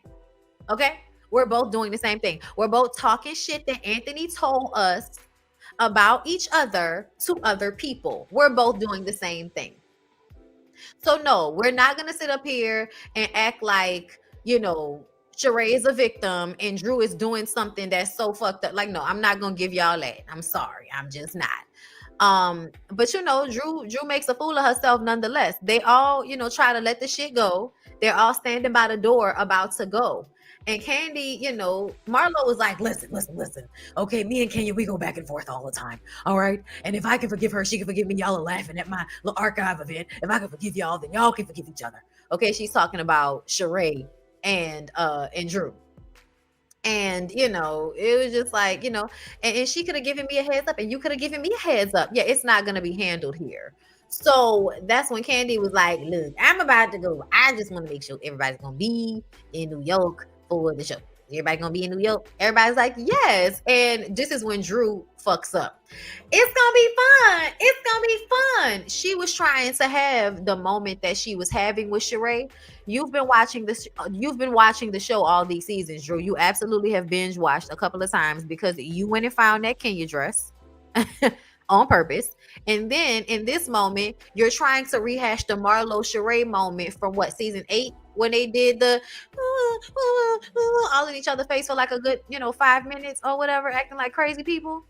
Okay? We're both doing the same thing. We're both talking shit that Anthony told us about each other to other people. We're both doing the same thing. So no, we're not gonna sit up here and act like, Shae is a victim and Drew is doing something that's so fucked up. Like, no, I'm not gonna give y'all that. I'm sorry, I'm just not. But Drew makes a fool of herself nonetheless. They all, try to let the shit go. They're all standing by the door about to go. And Kandi, Marlo was like, listen. Okay, me and Kenya, we go back and forth all the time. All right. And if I can forgive her, she can forgive me. Y'all are laughing at my little archive event. If I can forgive y'all, then y'all can forgive each other. Okay, she's talking about Shae and Drew. And it was just like, and she could have given me a heads up and you could have given me a heads up. Yeah, it's not gonna be handled here. So that's when Kandi was like, look, I'm about to go. I just want to make sure everybody's gonna be in New York for the show. Everybody gonna be in New York? Everybody's like, yes. And this is when Drew fucks up. It's gonna be fun. It's gonna be fun. She was trying to have the moment that she was having with Shae. You've been watching this. You've been watching the show all these seasons, Drew. You absolutely have binge watched a couple of times because you went and found that Kenya dress on purpose. And then in this moment, you're trying to rehash the Marlo Shae moment from what, season 8, when they did the all in each other's face for like a good 5 minutes or whatever, acting like crazy people.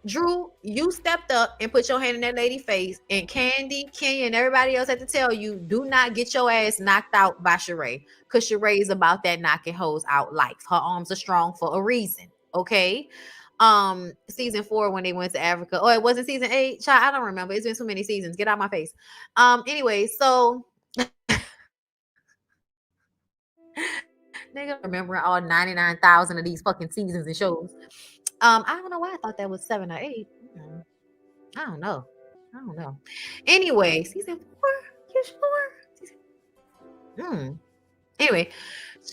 Drew, you stepped up and put your hand in that lady's face, and Kandi, Kenya, and everybody else had to tell you, do not get your ass knocked out by Shae, because Shae is about that knocking hoes out life. Her arms are strong for a reason. Okay. Season 4 when they went to Africa. Oh, it wasn't season 8. Child, I don't remember. It's been so many seasons. Get out my face. Anyway, so nigga remembering all 99,000 of these fucking seasons and shows. I don't know why I thought that was 7 or 8. I don't know. Anyway, season 4. You sure? Anyway,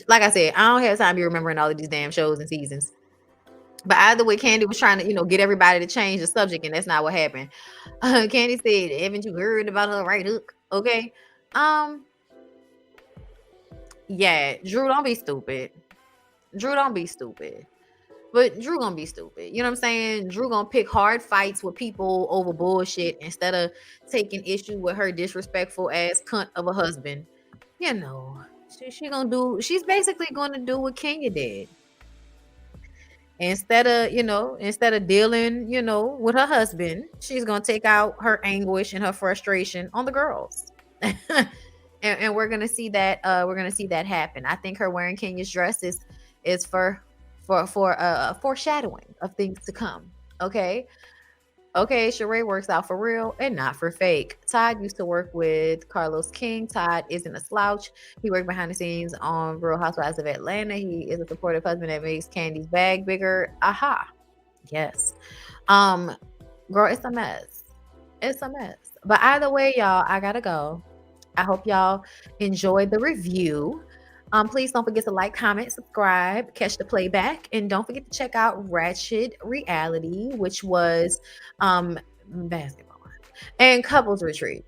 like I said, I don't have time to be remembering all of these damn shows and seasons. But either way, Kandi was trying to, get everybody to change the subject, and that's not what happened. Kandi said, haven't you heard about her right hook? Okay. Yeah, Drew, don't be stupid. But Drew gonna be stupid. You know what I'm saying? Drew gonna pick hard fights with people over bullshit instead of taking issue with her disrespectful ass cunt of a husband. She's basically gonna do what Kenya did. Instead of dealing, with her husband, she's gonna take out her anguish and her frustration on the girls. and we're gonna see that happen. I think her wearing Kenya's dress is for foreshadowing of things to come. Okay, Shae works out for real and not for fake. Todd used to work with Carlos King. Todd isn't a slouch. He worked behind the scenes on Real Housewives of Atlanta. He is a supportive husband that makes Kandi's bag bigger. Aha. Yes. Girl, it's a mess. But either way, y'all, I gotta go. I hope y'all enjoyed the review. Please don't forget to like, comment, subscribe, catch the playback, and don't forget to check out Ratchet Reality, which was basketball and couples retreat.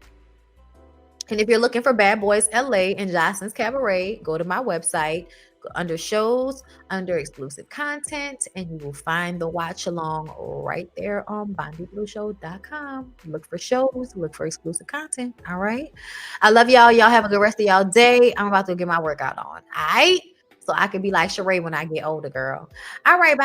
And if you're looking for Bad Boys LA and Jocelyn's Cabaret, go to my website, go under shows, under exclusive content, and you will find the watch along right there on BondyBlueShow.com. Look for shows, look for exclusive content. All right. I love y'all. Y'all have a good rest of y'all day. I'm about to get my workout on. All right. So I can be like Shae when I get older, girl. All right. Bye.